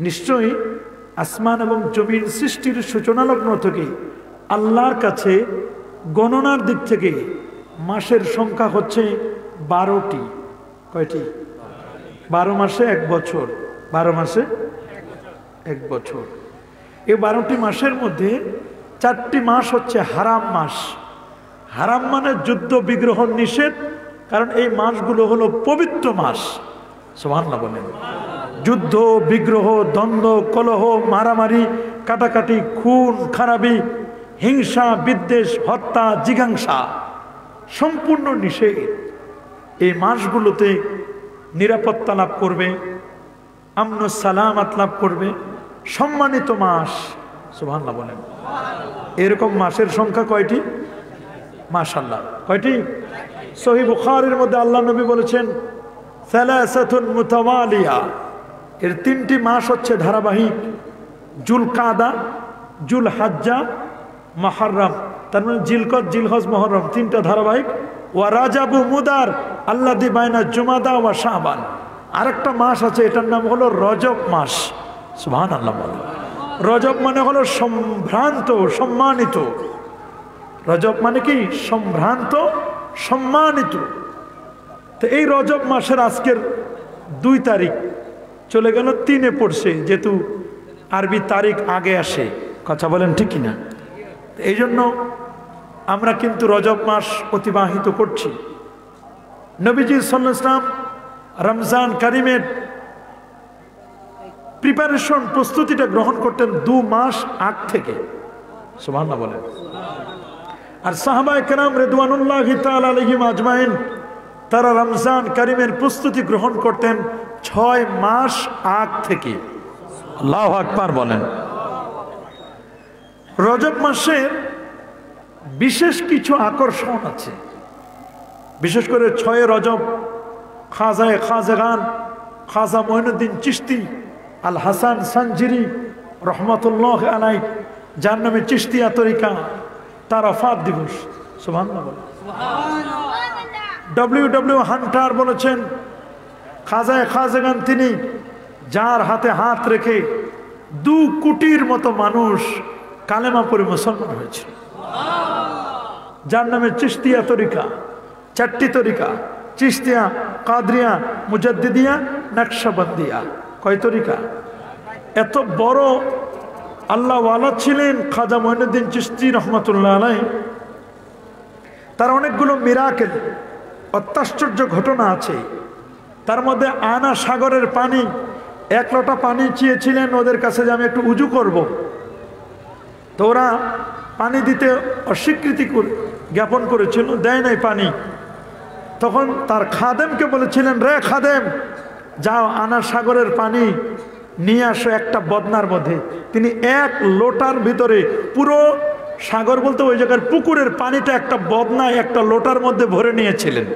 নিশ্চয়ই আসমান এবং জমিন সৃষ্টির সূচনা লগ্ন থেকে আল্লাহর কাছে গণনার দিক থেকে মাসের সংখ্যা হচ্ছে 12টি। কয়টি? 12 মাসে 1 বছর। 12 মাসে 1 বছর। এই 12টি মাসের মধ্যে 4টি মাস হচ্ছে হারাম মাস। হারাম মানে যুদ্ধ বিগ্রহ নিষেধ, কারণ এই মাসগুলো হলো পবিত্র মাস। সুবহানাল্লাহ বলেন। যুদ্ধ বিগ্রহ, দ্বন্দ্ব, কলহ, মারামারি, কাটাকাটি, খুন খারাপি, হিংসা, বিদ্বেষ, হত্যা, জিজ্ঞাসা সম্পূর্ণ নিষেধ। এই মাসগুলোতে নিরাপত্তা লাভ করবে, আমন সালামাত লাভ করবে, সম্মানিত মাস। সুবহানাল্লাহ বলেন। এরকম মাসের সংখ্যা কয়টি? মাশাআল্লাহ, কয়টি? সহিহ বুখারীর মধ্যে আল্লাহ নবী বলেছেন সালাসাতুন মুতাওয়ালিয়া, এর 3টি মাস হচ্ছে ধারাবাহিক, জুলকাদা, জুলহাজ্জা, মুহররম। তার মানে জিলকদ, জিলহজ, মুহররম 3টা ধারাবাহিক। ওয়া রাজাবু মুদার আল্লাযী বাইনা জুমাদা ওয়া শাবান, আরেকটা মাস আছে, এটার নাম হলো রজব মাস। সুবহানাল্লাহ বলেন। রজব মানে হলো সম্ভ্রান্ত, সম্মানিত। রজব মানে কি? সম্ভ্রান্ত, সম্মানিত। তো এই রজব মাসের আজকের 2 তারিখ চলে গেল, 3-এ পড়ছে, যেহেতু আরবি তারিখ আগে আসে। কথা বলেন ঠিক কিনা? এই জন্য আমরা কিন্তু রজব মাস অতিবাহিত করছি। নবীজি সাল্লাল্লাহু আলাইহি ওয়াসাল্লাম রমজান কারিমের প্রিপারেশন, প্রস্তুতিটা গ্রহণ করতেন 2 মাস আগ থেকে। সুবহানাল্লাহ বলেন। আর সাহাবায়ে কেরাম রিদওয়ানুল্লাহি তাআলা আলাইহিম আজমাইন, তারা রমজান কারিমের প্রস্তুতি গ্রহণ করতেন 6 মাস আগ থেকে। আল্লাহু আকবার বলেন। রজব মাসের বিশেষ কিছু আকর্ষণ আছে, বিশেষ করে 6 রজব খাজায়ে খাজাগান খাজা মঈনুদ্দিন চিশতি আল হাসান সানজিরি রহমতুল্লাহ আলাইহি, যার নামে চিশতিয়া তরিকা, তার ওফাত দিবস। সুবহানাল্লাহ বলেন। ডব্লিউ হান্টার বলেছেন খাজায়ে খাজাগান তিনি যার হাতে হাত রেখে 2 কোটির মতো মানুষ কালেমা পড়ে মুসলমান হয়েছিল, যার নামে চিশতিয়া তরিকা। 4টি তরিকা, চিশতিয়া, কাদরিয়া, মুজাদ্দিদিয়া, নকশবন্দিয়া। কয় তরিকা? এত বড় আল্লাহ ওয়ালা ছিলেন খাজা মঈনুদ্দিন চিশতি রহমতুল্লাহ আলাইহি। তার অনেকগুলো মিরাকেল, অত্যাশ্চর্য ঘটনা আছে। তার মধ্যে আনা সাগরের পানি, 1 লোটা পানি চেয়েছিলেন ওদের কাছে যে আমি একটু উজু করব, তো ওরা পানি দিতে অস্বীকৃতি জ্ঞাপন করেছিল, দেয় নাই পানি। তখন তার খাদেমকে বলেছিলেন, রে খাদেম, যাও আনা সাগরের পানি নিয়ে আসো একটা বদনার মধ্যে। তিনি 1 লোটার ভিতরে, পুরো সাগর বলতে ওই জায়গার পুকুরের পানিটা একটা বদনায় একটা লোটার মধ্যে ভরে নিয়েছিলেন।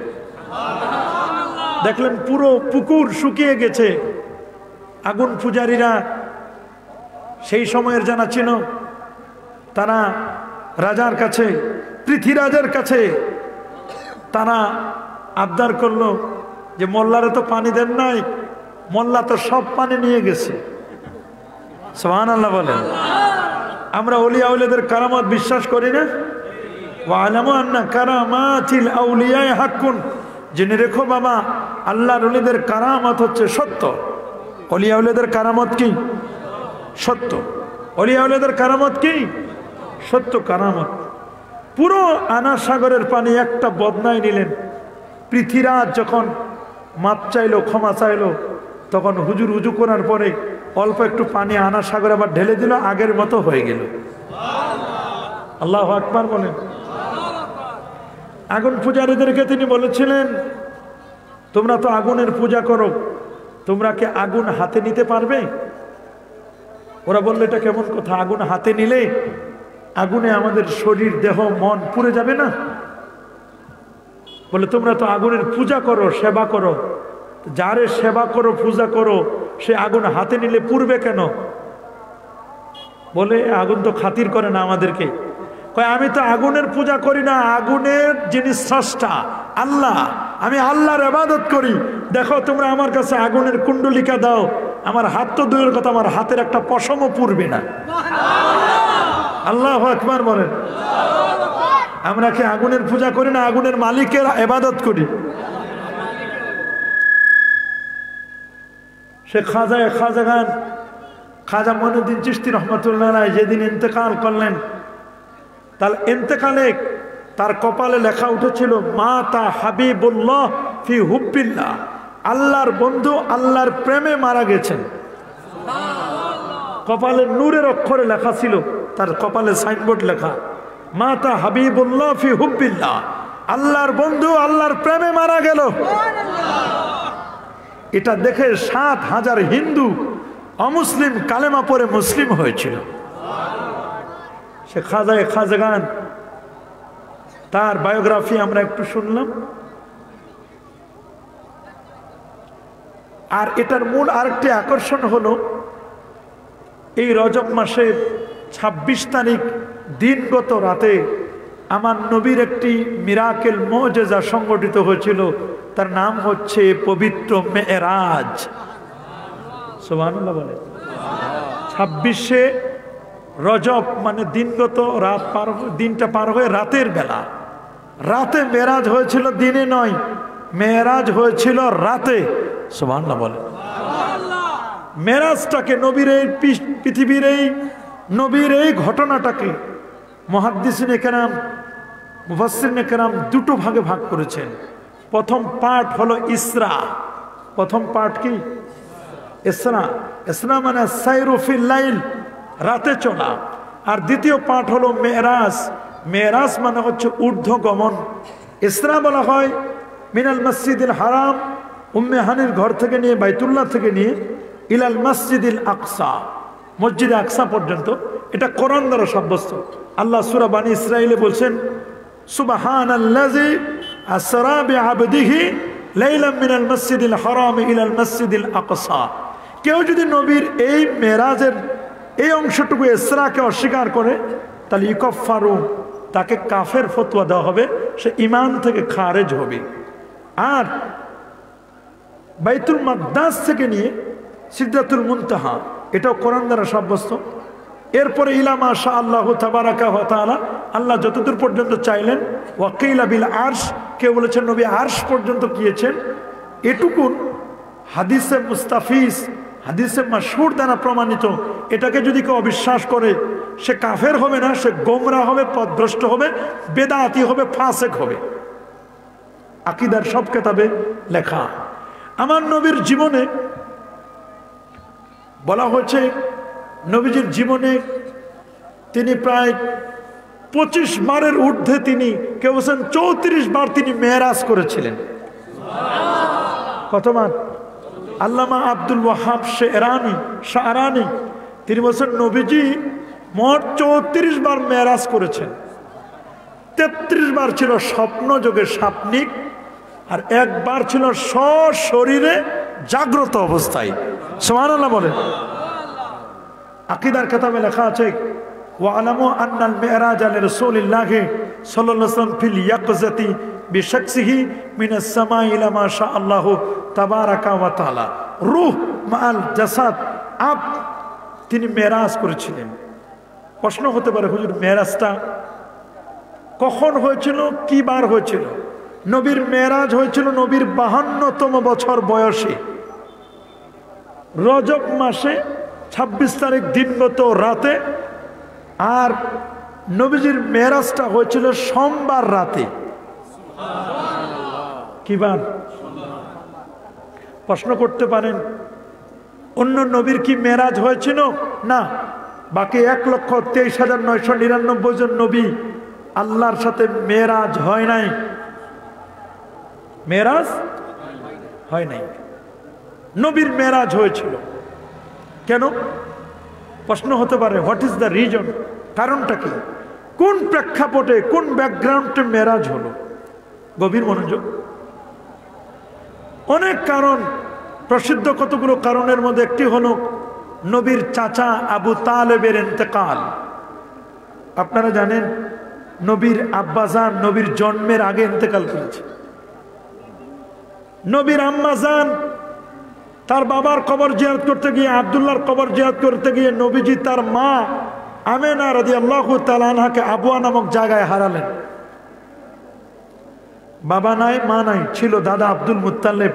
দেখলেন পুরো পুকুর শুকিয়ে গেছে। আগুন পূজারীরা সেই সময়ের জানা ছিল, তারা রাজার কাছে, পৃথ্বীরাজের কাছে তারা আবদার করলো যে মোল্লারে তো পানি দেন নাই, মোল্লা তো সব পানি নিয়ে গেছে। সুবহানাল্লাহ বলেন। আমরা ওলিয়া আউলিয়াদের কারামত বিশ্বাস করি না? ওয়া আলামু আন্না কারামাতিল আউলিয়া হাক্কুন, জেনে রেখো বাবা, আল্লাহর ওলিদের কারামত হচ্ছে সত্য। ওলিয়া আউলিয়াদের কারামত কি? সত্য। ওলিয়া আউলিয়াদের কারামত কি? সত্য কারামত। পুরো আনা সাগরের পানি একটা বদনায় নিলেন। পৃথ্বীরাজ যখন মাপ চাইলো, ক্ষমা চাইলো, তখন হুজুর উজু করার পরে অল্প একটু পানি আনা সাগরে আবার ঢেলে দিল, আগের মতো হয়ে গেল। আল্লাহু আকবার বলেন। আগুন পূজারীদেরকে তিনি বলেছিলেন, তোমরা তো আগুনের পূজা করো, তোমরা কি আগুন হাতে নিতে পারবে? ওরা বললো, এটা কেমন কথা? আগুন হাতে নিলে আগুনে আমাদের শরীর, দেহ, মন পুড়ে যাবে না? বলে, তোমরা তো আগুনের পূজা করো, সেবা করো, যারে সেবা করো, পূজা করো, সে আগুন হাতে নিলে পুড়বে কেন? বলে, আগুন তো খাতির করে না আমাদেরকে। কয়, আমি তো আগুনের পূজা করি না, আগুনের যিনি স্রষ্টা আল্লাহ, আমি আল্লাহর ইবাদত করি। দেখো তোমরা আমার কাছে আগুনের কুণ্ডলিকা দাও, আমার হাত তো দূরের কথা, আমার হাতের একটা পশমও পুড়বে না। আল্লাহু আকবার বলেন। আমরা কি আগুনের পূজা করি না আগুনের মালিকের ইবাদত করি? সে খাজা খান খাজা মঈনুদ্দিন চিশতি রহমাতুল্লাহ আলাইহি যেদিন ইন্তেকাল করলেন, তার ইন্তেকালে তার কপালে লেখা উঠেছিল মাতা হাবিবুল্লাহ ফি হুব্বিল্লাহ, আল্লাহর বন্ধু আল্লাহর প্রেমে মারা গেছেন। কপালে নূরের অক্ষরে লেখা ছিল, তার কপালে সাইনবোর্ড লেখা মাতা হাবিবুল্লাহ ফি হুব্বিল্লাহ, আল্লাহর বন্ধু আল্লাহর প্রেমে মারা গেল। এটা দেখে ৭,০০০ হিন্দু অমুসলিম কালেমা পড়ে মুসলিম হয়েছিল। সে খাজাগান তার বায়োগ্রাফি আমরা একটু শুনলাম। আর এটার মূল আরেকটি আকর্ষণ হলো এই রজব মাসের ২৬ তারিখ দিনগত রাতে আমার নবীর একটি মিরাকেল মুজিজা সংগঠিত হয়েছিল, তার নাম হচ্ছে পবিত্র মেরাজ। সুবহানাল্লাহ বলে। ২৬শে রজব মানে দিনগত রাত পার, দিনটা পার হয়ে রাতের বেলা। রাতে মেরাজ হয়েছিল, দিনে নয়, মেরাজ হয়েছিল রাতে। সুবহানাল্লাহ বলে। মেরাজটাকে নবীর এই পৃথিবীর এই নবীর এই ঘটনাটাকে মুহাদ্দিসিনে কেরাম মুফাসসিরিনে কেরাম দুটো ভাগে ভাগ করেছেন। প্রথম পার্ট হলো ইসরা। প্রথম পার্ট কি? ইসরা। ইসরা মানে সাইরু ফিল লাইল, রাতে চলা। আর দ্বিতীয় পার্ট হলো মেরাজ। মেরাজ মানে হচ্ছে ঊর্ধ্বগমন। ইসরা বলা হয় মিনাল মসজিদুল হারাম, উম্মে হানির ঘর থেকে নিয়ে বাইতুল্লাহ থেকে নিয়ে ইলাল মসজিদুল আকসা, মসজিদে আকসা পর্যন্ত। এটা কোরআন দ্বারা সাব্যস্ত। আল্লাহ সূরা বানী ইসরাঈলে বলছেন সুবহানাল্লাযী আসরা বিআবদিহি লাইলাম মিনাল মসজিদিল হারাম ইলাল মসজিদিল আকসা। কেউ যদি নবীর এই মেরাজের এই অংশটুকু ইসরাকে অস্বীকার করে তাহলে ইউকাফারু, তাকে কাফের ফতোয়া দেওয়া হবে, সে ঈমান থেকে খারেজ হবে। আর বাইতুল মাকদাস থেকে নিয়ে সিদরাতুল মুনতাহা, এটাও কোরআন দ্বারা সাব্যস্ত। এরপরে ইলা মা শা আল্লাহু তাবারাকা ওয়া তাআলা, আল্লাহ যতদূর পর্যন্ত চাইলেন। ওয়াকিলা বিল আরশ, কেউ বলেছেন নবী আরশ পর্যন্ত গিয়েছেন। এটুকুন হাদিসে মুস্তাফিজ, হাদিসে মাশহুর দ্বারা প্রমাণিত। এটাকে যদি কেউ অবিশ্বাস করে সে কাফের হবে না, সে গোমরা হবে, পথভ্রষ্ট হবে, বেদাতি হবে, ফাসেক হবে। আকীদার সব কিতাবে লেখা। আমার নবীর জীবনে বলা হয়েছে, নবীজির জীবনে তিনি প্রায় 25 বারের ঊর্ধ্বে, তিনি কেউ বলছেন 34 বার তিনি মেরাজ করেছিলেন। কতবার? আল্লামা আব্দুল ওয়াহাব শাহরানি তিনি বলছেন নবীজি মোট 34 বার মেরাজ করেছেন। 33 বার ছিল স্বপ্ন যোগে স্বাপ্নিক, আর একবার ছিল সশরীরে জাগ্রত অবস্থায়। সুবহানাল্লাহ বলেন। আকীদার কিতাবে লেখা আছে ওয়ালামু আন্নাল মিরাজ আলি রাসূলিল্লাহি সাল্লাল্লাহু আলাইহি ওয়াসাল্লাম ফিল ইয়াকযাতি বিশাকসিহি মিনাস সামাই ইলা মা শা আল্লাহু তাবারাকা ওয়া তাআলা রূহ মাআল জাসাদ। তিনি মেরাজ করেছিলেন। প্রশ্ন হতে পারে হুজুর মেরাজটা কখন হয়েছিল, কি বার হয়েছিল? নবীর মেরাজ হয়েছিল নবীর 52তম বছর বয়সে, রজব মাসে 26 তারিখ দিনগত রাতে। আর নবীজির মেরাজটা হয়েছিল সোমবার রাতে। কি বার? প্রশ্ন করতে পারেন অন্য নবীর কি মেরাজ হয়েছিল? না। বাকি 1,23,999 জন নবী আল্লাহর সাথে মেরাজ হয় নাই। মেরাজ হয় নাই, নবীর মেরাজ হয়েছিল। কেন? প্রশ্ন হতে পারে হোয়াট ইজ দ্য রিজন, কারণটা কি? কোন প্রেক্ষাপটে, কোন ব্যাকগ্রাউন্ডে মেরাজ হলো? গভীর মনোযোগ। অনেক কারণ, প্রসিদ্ধ কতগুলো কারণের মধ্যে একটি হলো নবীর চাচা আবু তালেবের ইন্তেকাল। আপনারা জানেন নবীর আব্বাজান নবীর জন্মের আগে ইন্তেকাল করেছে। নবীর আম্মাজান তার বাবার কবর জিয়ারত করতে গিয়ে, আব্দুল্লাহর কবর জিয়ারত করতে গিয়ে নবীজি তার মা আমেনা রাদিয়াল্লাহু তাআলা আনহাকে আবওয়া নামক জায়গায় হারালেন। বাবা নাই, মা নাই, ছিল দাদা আব্দুল মুত্তালিব,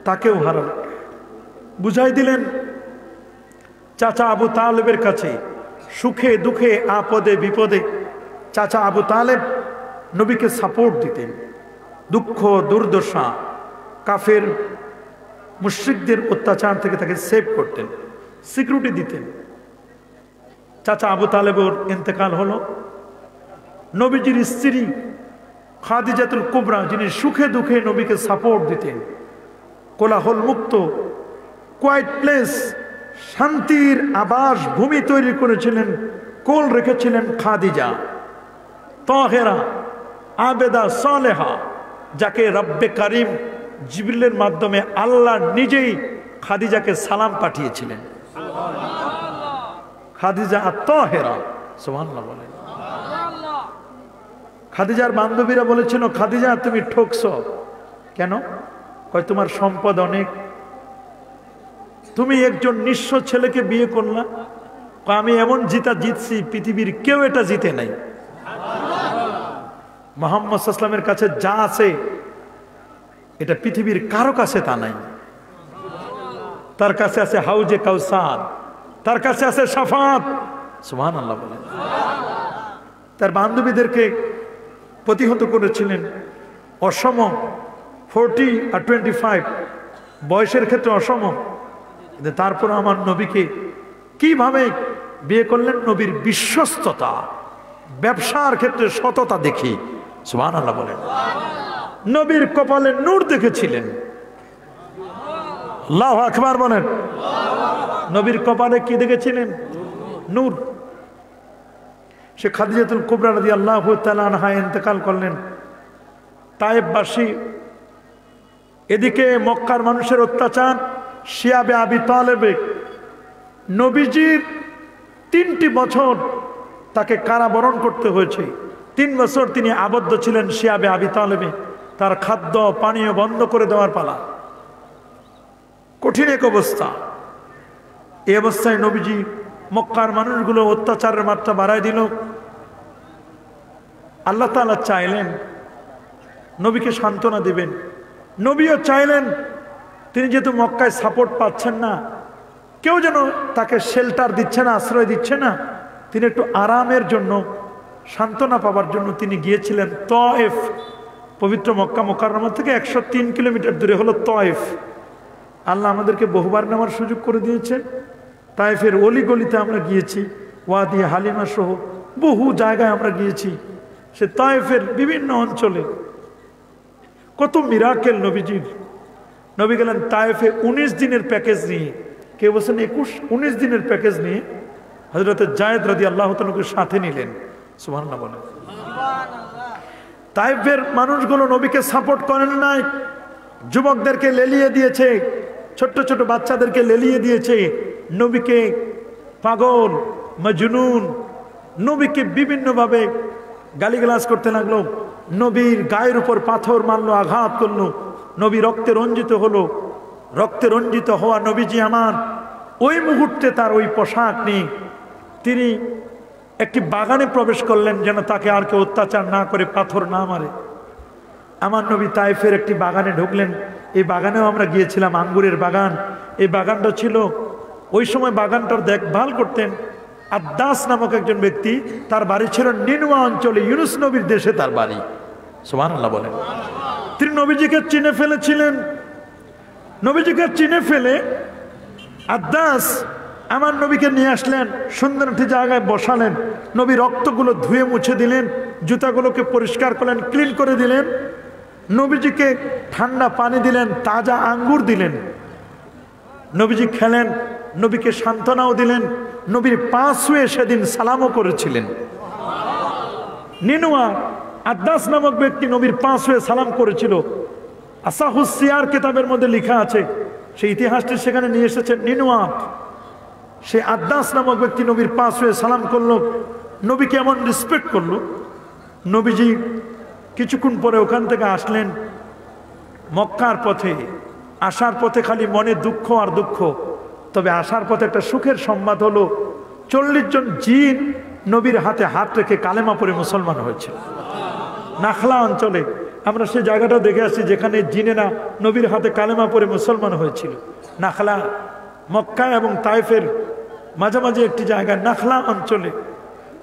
তাকেও হারালেন। বুঝাই দিলেন চাচা আবু তালেবের কাছে, সুখে দুঃখে আপদে বিপদে চাচা আবু তালেব নবীকে সাপোর্ট দিতেন। দুঃখ দুর্দশা কাফের মুশরিকদের অত্যাচার থেকে তাকে সেভ করতেন, সিকিউরিটি দিতেন। চাচা আবু তালেবের ইন্তেকাল হলো। নবীজির স্ত্রী খাদিজাতুল কুবরা, যিনি সুখে দুঃখে নবীকে সাপোর্ট দিতেন, কোলাহল মুক্ত কোয়াইট প্লেস, শান্তির আবাস ভূমি তৈরি করেছিলেন, কোল রেখেছিলেন খাদিজা তাহেরা আবেদা সালেহা, যাকে রব্বে কারিম জিবরিলের মাধ্যমে আল্লাহ নিজেই খাদিজাকে সালাম পাঠিয়েছিলেন। খাদিজা আত-তাহেরা, সুবহানাল্লাহ বলেন। খাদিজার বান্ধবীরা বলেছিল, খাদিজা তুমি ঠকছো কেন? কয় তোমার সম্পদ অনেক, তুমি একজন নিঃস্ব ছেলেকে বিয়ে করলা। আমি এমন জিতছি পৃথিবীর কেউ এটা জিতে নাই। মুহাম্মদ সাল্লাল্লাহু আলাইহি ওয়াসাল্লামের কাছে যা আছে এটা পৃথিবীর কারো কাছে তা নাই। তার কাছে আছে হাউজে কাউসার, তার কাছে আছে শাফাত, সুবহানাল্লাহ বলেন। তার বান্ধবীদেরকে প্রতিহত করেছিলেন। অসম 40 আর 25 বয়সের ক্ষেত্রে অসম, কিন্তু তারপর আমার নবীকে কিভাবে বিয়ে করলেন? নবীর বিশ্বস্ততা, ব্যবসার ক্ষেত্রে সততা দেখি, সুবহানাল্লাহ বলেন। নবীর কপালে নূর দেখেছিলেন, আল্লাহু আকবার বলেন। নবীর কপালে কি দেখেছিলেন? নূর। সে খাদিজাতুল কুবরা রাদিয়াল্লাহু তাআলা আনহা ইন্তেকাল করলেন। তায়েববাসী, এদিকে মক্কার মানুষের অত্যাচার, শিয়াবে আবি তালেবে নবীজির 3টি বছর তাকে কারাবরণ করতে হয়েছে। 3 বছর তিনি আবদ্ধ ছিলেন শিয়াবে আবি তালেবে। তার খাদ্য পানীয় বন্ধ করে দেওয়ার পালা, কঠিন এক অবস্থা। এই অবস্থায় নবীজি মক্কার মানুষগুলো অত্যাচারের মাত্রা বাড়ায় দিল। আল্লাহ তাআলা চাইলেন নবীকে সান্ত্বনা দিবেন। নবীও চাইলেন, তিনি যেহেতু মক্কায় সাপোর্ট পাচ্ছেন না, কেউ যেন তাকে শেল্টার দিচ্ছে না, আশ্রয় দিচ্ছে না, তিনি একটু আরামের জন্য, সান্ত্বনা পাওয়ার জন্য তিনি গিয়েছিলেন তায়েফ। পবিত্র মক্কা মুকাররমা থেকে 103 কিলোমিটার দূরে হলো তায়েফ। আল্লাহ আমাদেরকে বহুবার নেওয়ার সুযোগ করে দিয়েছে। তায়েফের অলিগলিতে আমরা গিয়েছি, ওয়াদি হালিমা সহ বহু জায়গায় আমরা গিয়েছি। সে তায়েফের বিভিন্ন অঞ্চলে কত মিরাকেল নবীজির। নবী গেলেন তায়েফে 19 দিনের প্যাকেজ নিয়ে, কেউ বলছেন 19 দিনের প্যাকেজ নিয়ে হযরতে যায়েদ রাদিয়াল্লাহু তাআলাকে সাথে নিলেন, সুবহানাল্লাহ বলেন। তায়েফের মানুষগুলো নবীকে সাপোর্ট করেন নাই, যুবকদেরকে লেলিয়ে দিয়েছে, ছোট্ট ছোট বাচ্চাদেরকে লেলিয়ে দিয়েছে, নবীকে পাগল মজনুন, নবীকে বিভিন্নভাবে গালিগালাজ করতে লাগলো। নবীর গায়ের উপর পাথর মারলো, আঘাত করলো। নবী রক্তে রঞ্জিত হলো। রক্তে রঞ্জিত হওয়া নবীজি আমার ওই মুহূর্তে তার ওই পোশাক নিয়ে তিনি একটি বাগানে প্রবেশ করলেন, যেন তাকে আর কেউ অত্যাচার না করে, পাথর না মারে। আমার নবী তায়েফের একটি বাগানে ঢুকলেন। এই বাগানেও আমরা গিয়েছিলাম, আঙ্গুরের বাগান। এই বাগানটা ছিল, ওই সময় বাগানটার দেখভাল করতেন আদ্দাস নামক একজন ব্যক্তি। তার বাড়ি ছিল নিনুয়া অঞ্চলে, ইউনুস নবীর দেশে তার বাড়ি, সুবহানাল্লাহ বলেন। তিনি নবীজিকে চিনে ফেলেছিলেন। নবীজিকে চিনে ফেলে আদ্দাস আমার নবীকে নিয়ে আসলেন, সুন্দর একটি জায়গায় বসালেন। নবী রক্তগুলো ধুয়ে মুছে দিলেন, জুতাগুলোকে পরিষ্কার করলেন, ক্লিন করে দিলেন। নবীজিকে ঠান্ডা পানি দিলেন, তাজা আঙ্গুর দিলেন। নবীজি খেলেন, নবীকে সান্ত্বনাও দিলেন। নবীর পা ছুঁয়ে সেদিন সালামও করেছিলেন। নিনুয়া আদ্দাস নামক ব্যক্তি নবীর পা ছুঁয়ে সালাম করেছিল। আসাহুস সিয়ার কিতাবের মধ্যে লেখা আছে, সেই ইতিহাসটি সেখানে নিয়ে এসেছেন। নিনুয়া, সে আদ্দাস নামক ব্যক্তি নবীর পা ছুঁয়ে সালাম করলো, নবীকে এমন রেসপেক্ট করলো। নবীজি কিছুক্ষণ পরে ওখান থেকে আসলেন, মক্কার পথে আসার পথে খালি মনে দুঃখ আর দুঃখ। তবে আসার পথে একটা সুখের সংবাদ হলো 40 জন জিন নবীর হাতে হাত রেখে কালেমা পড়ে মুসলমান হয়েছে নাখলা অঞ্চলে। আমরা সেই জায়গাটা দেখে আসছি যেখানে জিনেরা নবীর হাতে কালেমা পড়ে মুসলমান হয়েছিল। নাখলা মক্কা এবং তাইফের মাঝামাঝি একটি জায়গা, নাখলা অঞ্চলে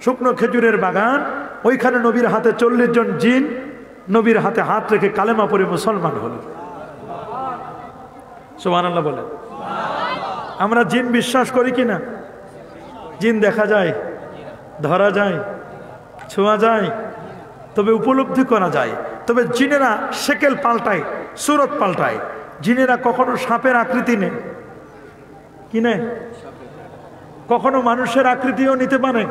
শুকনো খেজুরের বাগান, ওইখানে নবীর হাতে 40 জন জিন নবীর হাতে হাত রেখে কালেমা পড়ে মুসলমান হলো। সুবহানাল্লাহ বলেন। আমরা জিন বিশ্বাস করি কিনা? জিন দেখা যায়, ধরা যায়, ছোঁয়া যায়, তবে উপলব্ধি করা যায়। তবে জিনেরা শেকেল পাল্টায়, সুরত পাল্টায়। জিনেরা কখনো সাপের আকৃতি নেয় কি নেয়, কখনো মানুষের আকৃতিও নিতে পারে,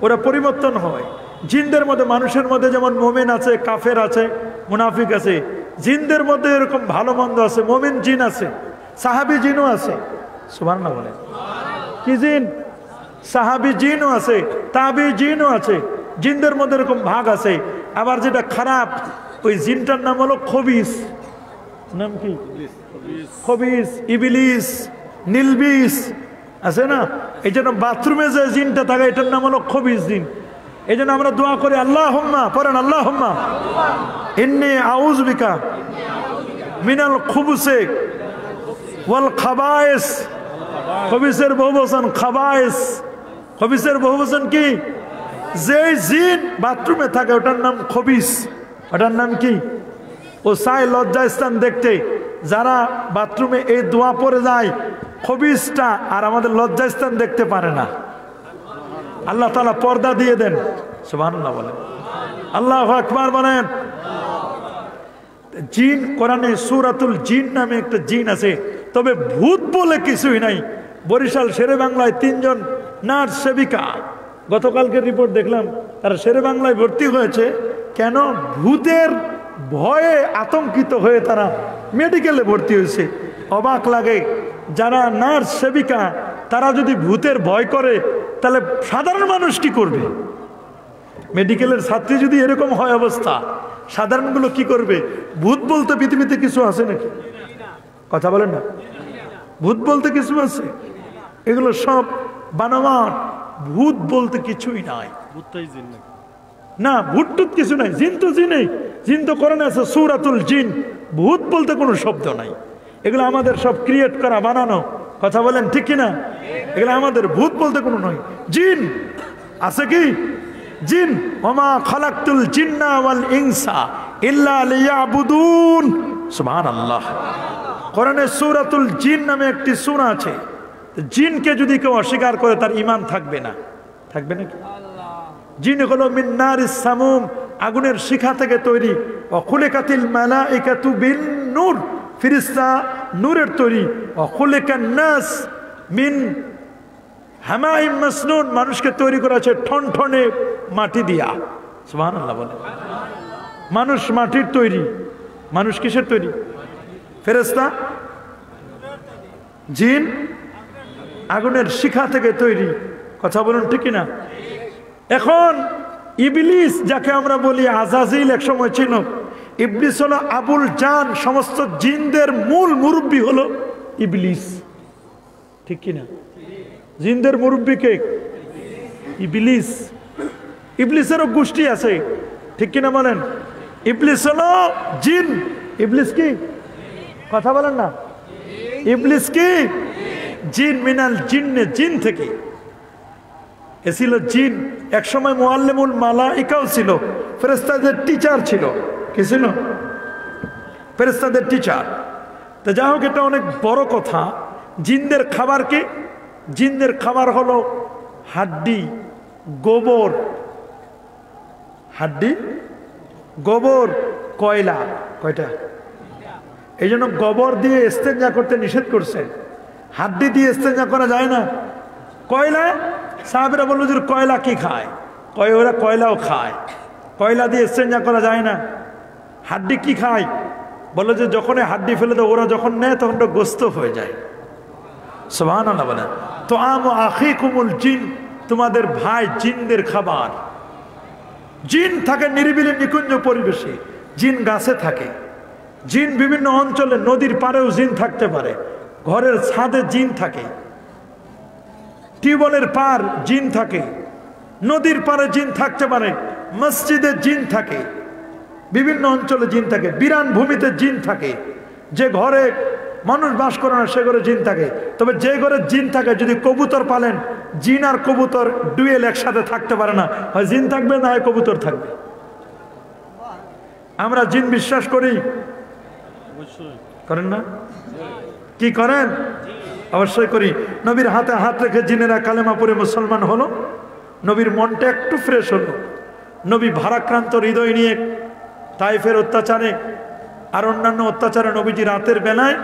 ওরা পরিবর্তন হয়। জিনদের মধ্যে, মানুষের মধ্যে যেমন মোমেন আছে, কাফের আছে, মুনাফিক আছে, জিনদের মধ্যে এরকম ভালো মন্দ আছে। মোমেন জিন আছে, সাহাবি জিনও আছে। সুবহানাল্লাহ বলে। কি জিন? সাহাবি জিনও আছে, তাবি জিনও আছে। জিনদের মধ্যে এরকম ভাগ আছে। আবার যেটা খারাপ, ওই জিনটার নাম হলো খবিস। নাম কি? খবিস, ইবলিস, নীলবিস আছে না? এই জন্য বাথরুমে যে জিনটা থাকে এটার নাম হলো খবিস জিন। এই জন্য আমরা দোয়া করি আল্লাহুম্মা, পড়েন আল্লাহুম্মা ইন্নী আউযু বিকা মিনাল খুবুসি ওয়াল খাবায়েস। খবিসের বহুবচন খাবায়েস। খবিসের বহুবচন কি? যে জিন বাথরুমে থাকে ওটার নাম খবিস। ওটার নাম কি? ও চায় লজ্জাস্থান দেখতে। যারা বাথরুমে এই দোয়া পড়ে যায়, খবিসটা আর আমাদের লজ্জাস্থান দেখতে পারে না। আল্লাহ তাআলা পর্দা দিয়ে দেন। সুবহানাল্লাহ বলেন, আল্লাহু আকবার বলেন। জিন, কোরআনে সূরাতুল জিন নামে একটা জিন আছে, তবে ভূত বলে কিছুই নাই। বরিশাল শেরে বাংলায় 3 জন নার্স সেবিকা, গতকালকে রিপোর্ট দেখলাম, তারা শেরে বাংলায় ভর্তি হয়েছে। কেন? ভূতের ভয়ে আতঙ্কিত হয়ে তারা মেডিকেলে ভর্তি হয়েছে। অবাক লাগে, যারা নার্স সেবিকা তারা যদি ভূতের ভয় করে তাহলে সাধারণ মানুষ কি করবে? মেডিকেলের ছাত্রী যদি এরকম হয় অবস্থা, সাধারণগুলো কি করবে? ভূত বলতে পৃথিবীতে কিছু আছে নাকি? কথা বলেন না। ভূত বলতে কিছু আছে? এগুলো সব বানোয়াট। ভূত বলতে কিছুই নাই। না, ভূত টুত কিছু নাই। জিন তো জিনেই, জিন তো কোরআনে আছে সূরাতুল জিন। ভূত বলতে কোনো শব্দ নাই। এগুলো আমাদের সব ক্রিয়েট করা, বানানো। কথা বলেন ঠিক কিনা? এগুলো আমাদের, ভূত বলতে কোনো নয়। জিন আছে কি? জিন, ওমা খালাকতুল জিন্না ওয়াল ইনসা ইল্লা লিয়াবুদুন। সুবহানাল্লাহ। কোরআনে সূরাতুল জিন নামে একটি সূরা আছে। জিনকে যদি কেউ অস্বীকার করে তার ঈমান থাকবে না। থাকবে নাকি? জিন হলো মিন নারিস সামুম, আগুনের শিখা থেকে তৈরি। ওয়া খুলিকাতিল মালাইকাতু বিন নূর, ফেরেশতা নূরের তৈরি। ওয়া খুলিকান নাস মিন হামাইম মাসনুন, মানুষকে তৈরি করা আছে ঠনঠনে মাটি দিয়া। সুবহানাল্লাহ বলে। মানুষ মাটির তৈরি। মানুষ কিসের তৈরি? ফেরেশতা, জিন আগুনের শিখা থেকে তৈরি। কথা বলুন ঠিক কিনা? এখন ইবলিস, যাকে আমরা বলি আজাজিল, এক সময় ছিল। ইবলিস হলো আবুল জান, সমস্ত জিনদের মূল মুরব্বী হলো ইবলিস। ঠিক কিনা? জিনদের মুরব্বী কে? ইবলিস। ইবলিসেরও গোষ্ঠী আছে, ঠিক কিনা বলেন? ইবলিস হলো জিন। ইবলিস কি? কথা বলেন না। ইবলিস কি? জিন, মিনাল জিন্নে, জিন থেকে। এ ছিল জিন। এক সময় মুআল্লিমুল মালাইকাও ছিল, ফেরেশতাদের টিচার ছিল। কি ছিল? ফেরেশতাদের টিচার। তো যাই হোক, এটা অনেক বড় কথা। জিনদের খাবার কি? জিনদের খাবার হলো হাড্ডি, গোবর। হাড্ডি, গোবর, কয়লা। কয়টা? এই জন্য গোবর দিয়ে ইস্তেঞ্জা করতে নিষেধ করছে। হাড্ডি দিয়ে ইস্তেঞ্জা করা যায় না। কয়লা, সাহাবীরা বলল যে কয়লা কি খায়? কয় ওরা কয়লাও খায়। কয়লা দিয়ে ইস্তেঞ্জা করা যায় না। হাড্ডি কি খায়? বললো যে যখন হাড্ডি ফেলে দেয়, ওরা যখন নেয় তখন তো গোস্ত হয়ে যায়। সুবহানাল্লাহ বলেন। তো আমু আখিকুমুল জিন, তোমাদের ভাই জিনদের খাবার। জিন থাকে নিরিবিলি নিকুঞ্জ পরিবেশে। জিন গাছে থাকে, জিন বিভিন্ন অঞ্চলে, নদীর পাড়েও জিন থাকতে পারে, ঘরের ছাদে জিন থাকে, টিউবওয়েলের পার জিন থাকে, নদীর পাড়ে জিন থাকতে পারে, মসজিদে জিন থাকে, বিভিন্ন অঞ্চলে জিন থাকে, বিরান ভূমিতে জিন থাকে। যে ঘরে মানুষ বাস করে না সে ঘরে জিন থাকে। তবে যে ঘরে জিন থাকে, যদি কবুতর পালেন, জিন আর কবুতর ডুয়েল একসাথে থাকতে পারে না, হয় জিন থাকবে না হয় কবুতর থাকবে। আমরা জিন বিশ্বাস করি, করেন না? কি করেন? অবশ্যই করি। নবীর হাতে হাত রেখে জিনেরা কালেমা পড়ে মুসলমান হলো, নবীর মনটা একটু ফ্রেশ হলো। নবী ভারাক্রান্ত হৃদয় নিয়ে তাইফের অত্যাচারে আর অন্যান্য অত্যাচারে নবীজি রাতের বেলায়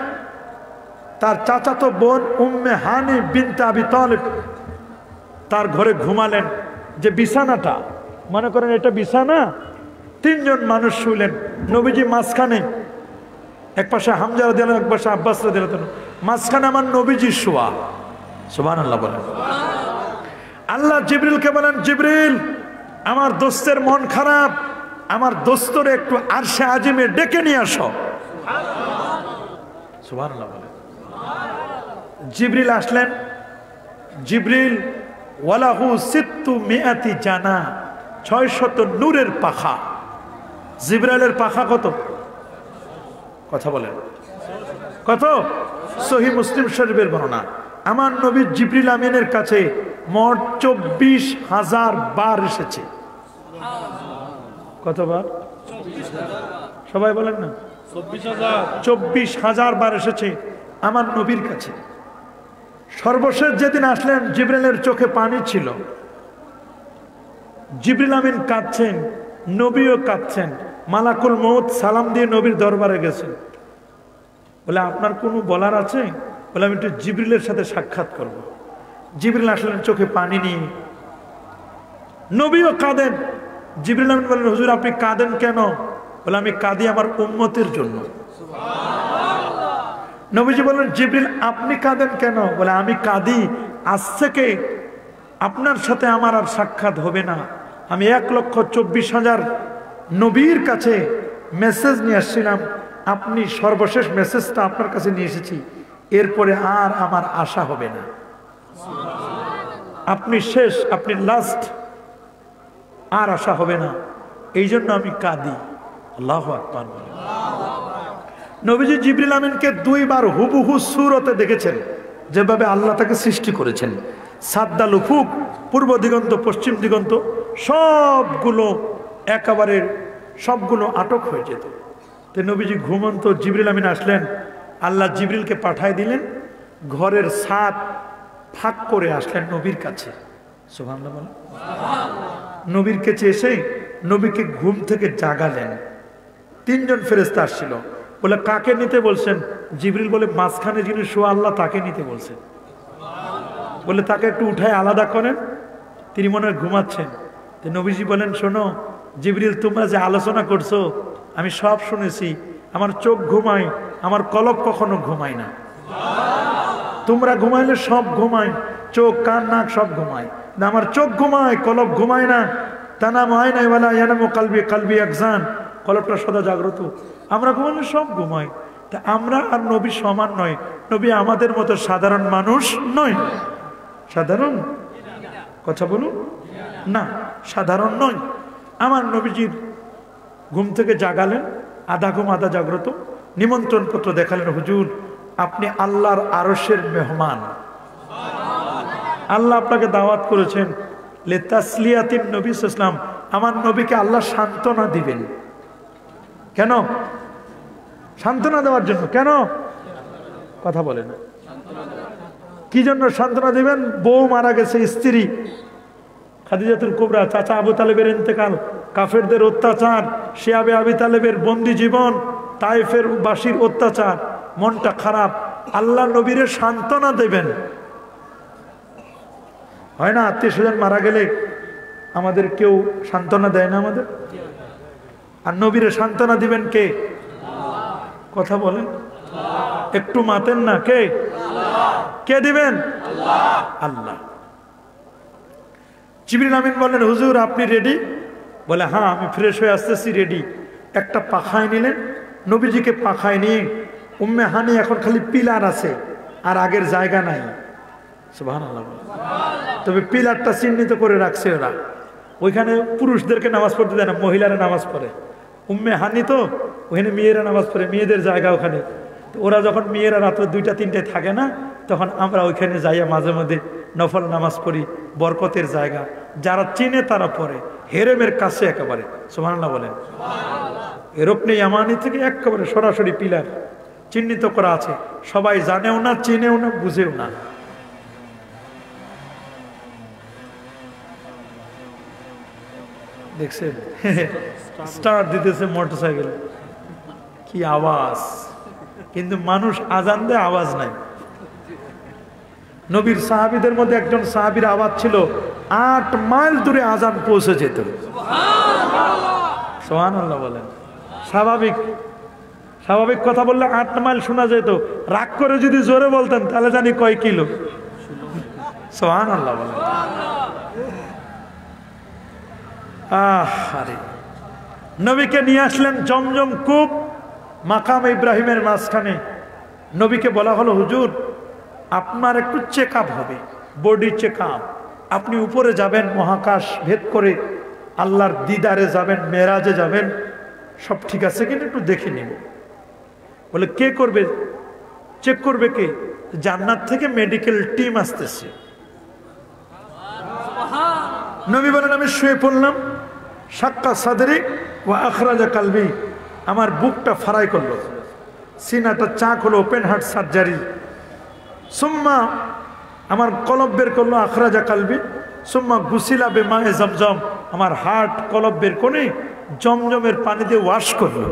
তার চাচাতো বোন উম্মে হানি বিনতে আবি তালেব তার ঘরে ঘুমালেন। যে বিছানাটা মনে করেন এটা বিছানা, তিনজন মানুষ শুইলেন, নবীজি মাঝখানে, এক পাশে হামজা রাদিয়াল্লাহু আনহু, এক পাশে আব্বাস রাদিয়াল্লাহু আনহু, মাঝখানে আমার নবীজি শোয়া। সুবহানাল্লাহ বলেন। আল্লাহ জিবরিলকে বলেন, জিবরিল আমার দোস্তের মন খারাপ, আমার দোস্তরে একটু আরশে আজিমে ডেকে নিয়ে আসো। সুবহানাল্লাহ বলেন। জিবরিল আসলেন। জিবরিল ওয়ালাহু সিত্তু মিআতি জানা, 600 নূরের পাখা। জিবরাইলের পাখা কত? কথা বলেন কত? সহিহ মুসলিম শরীফের বর্ণনা। আমার নবী জিবরিল আমিনের কাছে মোট 24,000 বার এসেছে। কতবার? সবাই বলেন না। 24,000 বার এসেছে আমার নবীর কাছে। সর্বশেষ যেদিন আসলেন, জিবরিলের চোখে পানি ছিল। জিবরিল আমিন কাঁদছেন, নবীও কাঁদছেন। মালাকুল মউত সালাম দিয়ে নবীর দরবারে গেছেন। বলে, আপনার কোনো বলার আছে? বলে, আমি একটু জিবরিলের সাথে সাক্ষাৎ করব। জিবরিল আসলেন চোখে পানি নিয়ে, নবীও কাঁদেন। জিবরিল আমিন বলেন, হুজুর আপনি কাঁদেন কেন? বলে, আমি কাঁদি আমার উম্মতের জন্য। নবীজি বলেন, জিবরিল আপনি কাঁদেন কেন? বলে, আমি কাঁদি আজ থেকে আপনার সাথে আমার আর সাক্ষাৎ হবে না। আমি 1,24,000 নবীর কাছে মেসেজ নিয়ে আসছিলাম, আপনি সর্বশেষ মেসেজটা আপনার কাছে নিয়ে এসেছি, এরপরে আর আমার আশা হবে না। আপনি শেষ, আপনি লাস্ট, আর আশা হবে না। এই জন্য আমি কাঁদি। আল্লাহু আকবার। নবীজি জিবরিল আমিনকে 2 বার হুবহু সূরতে দেখেছেন, যেভাবে আল্লাহ তাকে সৃষ্টি করেছেন। সাদ্দাল উফুক, পূর্ব দিগন্ত পশ্চিম দিগন্ত সবগুলো একেবারে সবগুলো আটক হয়ে যেত। তো নবীজি ঘুমন্ত, জিবরিল আমিন আসলেন, আল্লাহ জিবরিলকে পাঠায় দিলেন, ঘরের ছাদ ফাঁক করে আসলেন নবীর কাছে। সুবহানাল্লাহ বলেন। নবীর কাছে এসে নবীকে ঘুম থেকে জাগালেন। 3 জন ফেরেশতা আসছিল। বলে, কাকে নিতে বলছেন? জিবরিল বলে, মাঝখানে যিনি শোয়া আল্লাহ তাকে নিতে বলছেন। বলে, তাকে একটু উঠায় আলাদা করেন, তিনি মনে হয় ঘুমাচ্ছেন। তো নবীজি বলেন, শোনো জিবরিল, তোমরা যে আলোচনা করছো আমি সব শুনেছি। আমার চোখ ঘুমায়, আমার কলব কখনো ঘুমায় না। তোমরা ঘুমাইলে সব ঘুমায়, চোখ কান নাক সব ঘুমায় না, আমার চোখ ঘুমায়, কলব ঘুমায় না। তানাম হয় নাই বলা ইয়ানামু কালবি, কালবি একজান, কলবটা সদা জাগ্রত। আমরা ঘুমাইলে সব ঘুমায়। তা আমরা আর নবী সমান নয়। নবী আমাদের মতো সাধারণ মানুষ নয়। সাধারণ কথা বলুন না, সাধারণ নয়। আমার নবীজির ঘুম থেকে জাগালেন, আধা ঘুম আধা জাগ্রত। নিমন্ত্রণ পত্র দেখালেন, হুজুর আপনি আল্লাহর আরশের মেহমান, আল্লাহ আপনাকে দাওয়াত করেছেন। লে তাসলিয়াতিন নবী সাল্লাল্লাহু আলাইহি ওয়াসাল্লাম, আমার নবীকে আল্লাহ সান্ত্বনা দিবেন। কেন? সান্ত্বনা দেওয়ার জন্য। কেন? কথা বলে না। কি জন্য সান্ত্বনা দিবেন? বউ মারা গেছে, স্ত্রী খাদিজাতুল কুবরা, চাচা আবু তালেবের ইন্তেকাল, কাফেরদের অত্যাচার, শিয়াবে আবি তালেবের বন্দি জীবন, তাইফের বাসীর অত্যাচার, মনটা খারাপ। আল্লাহ নবীরে সান্ত্বনা দেবেন। হয় না, আত্মীয় স্বজন মারা গেলে আমাদের কেউ সান্ত্বনা দেয় না আমাদের? আর নবীরে সান্ত্বনা দিবেন কে? কথা বলেন, একটু মাতেন না। কে? কে দিবেন? আল্লাহ। জিবরিল আমিন বলেন, হুজুর আপনি রেডি? বলে, হ্যাঁ আমি ফ্রেশ হয়ে আসতেছি, রেডি। একটা পাখায় নিলেন, নবীজিকে পাখায় নিয়ে উম্মে হানি এখন খালি পিলার আছে, আর আগের জায়গা নাই। সুবহানাল্লাহ। তবে পিলারটা চিহ্নিত করে রাখছে ওরা, ওইখানে পুরুষদেরকে নামাজ পড়তে দেয় না, মহিলারা নামাজ পড়ে। উম্মে হানি তো ওখানে মেয়েরা নামাজ পড়ে, মেয়েদের জায়গা ওখানে। তো ওরা যখন মেয়েরা রাত্রে 2টা-3টায় থাকে না, তখন আমরা ওইখানে যাইয়া মাঝে মধ্যে নফল নামাজ পড়ি, বরকতের জায়গা। যারা চিনে তারা পড়ে, হেরেমের কাছে একেবারে। সুবহানাল্লাহ বলেন। রুকনে ইয়ামানি থেকে একেবারে সরাসরি পিলার চিহ্নিত করা আছে, সবাই জানেও না, চিনেও না, বুঝেও না। দেখছেন স্টার্ট দিতেছে মোটরসাইকেল, কি আওয়াজ! কিন্তু মানুষ আজান দেয়, আওয়াজ নাই। নবীর সাহাবীদের মধ্যে একজন সাহাবীর আওয়াজ ছিল 8 মাইল দূরে আজান পৌঁছে যেত। সুবহানাল্লাহ বলেন। স্বাভাবিক স্বাভাবিক কথা বললে 8 মাইল শোনা যেত, রাগ করে যদি জোরে বলতেন তাহলে জানি কয় কিলো। সুবহানাল্লাহ বলেন। আরে নবীকে নিয়ে আসলেন জমজম কূপ, মাকাম ইব্রাহিমের মাঝখানে। নবীকে বলা হলো, হুজুর আপনার একটু চেক আপ হবে, বডি চেক আপ। আপনি উপরে যাবেন, মহাকাশ ভেদ করে আল্লাহর দিদারে যাবেন, মেরাজে যাবেন, সব ঠিক আছে কিন্তু একটু দেখে নিব। বলে কে করবে? চেক করবে কে? জান্নাত থেকে মেডিকেল টিম আসতেছে। নবী বলেন, আমি শুয়ে পড়লাম, সাক্কা সাদরি ওয়া আখরাজা কালবি, আমার বুকটা ফারাই করলো, সিনাটা চাক হলো, ওপেন হার্ট সার্জারি। সুম্মা আমার কলব বের করলো, আখরাজা কালবি। সুম্মা গুসিলা বেমায়ে জমজম, আমার হার্ট কলব বের করে জমজমের পানি দিয়ে ওয়াশ করলো।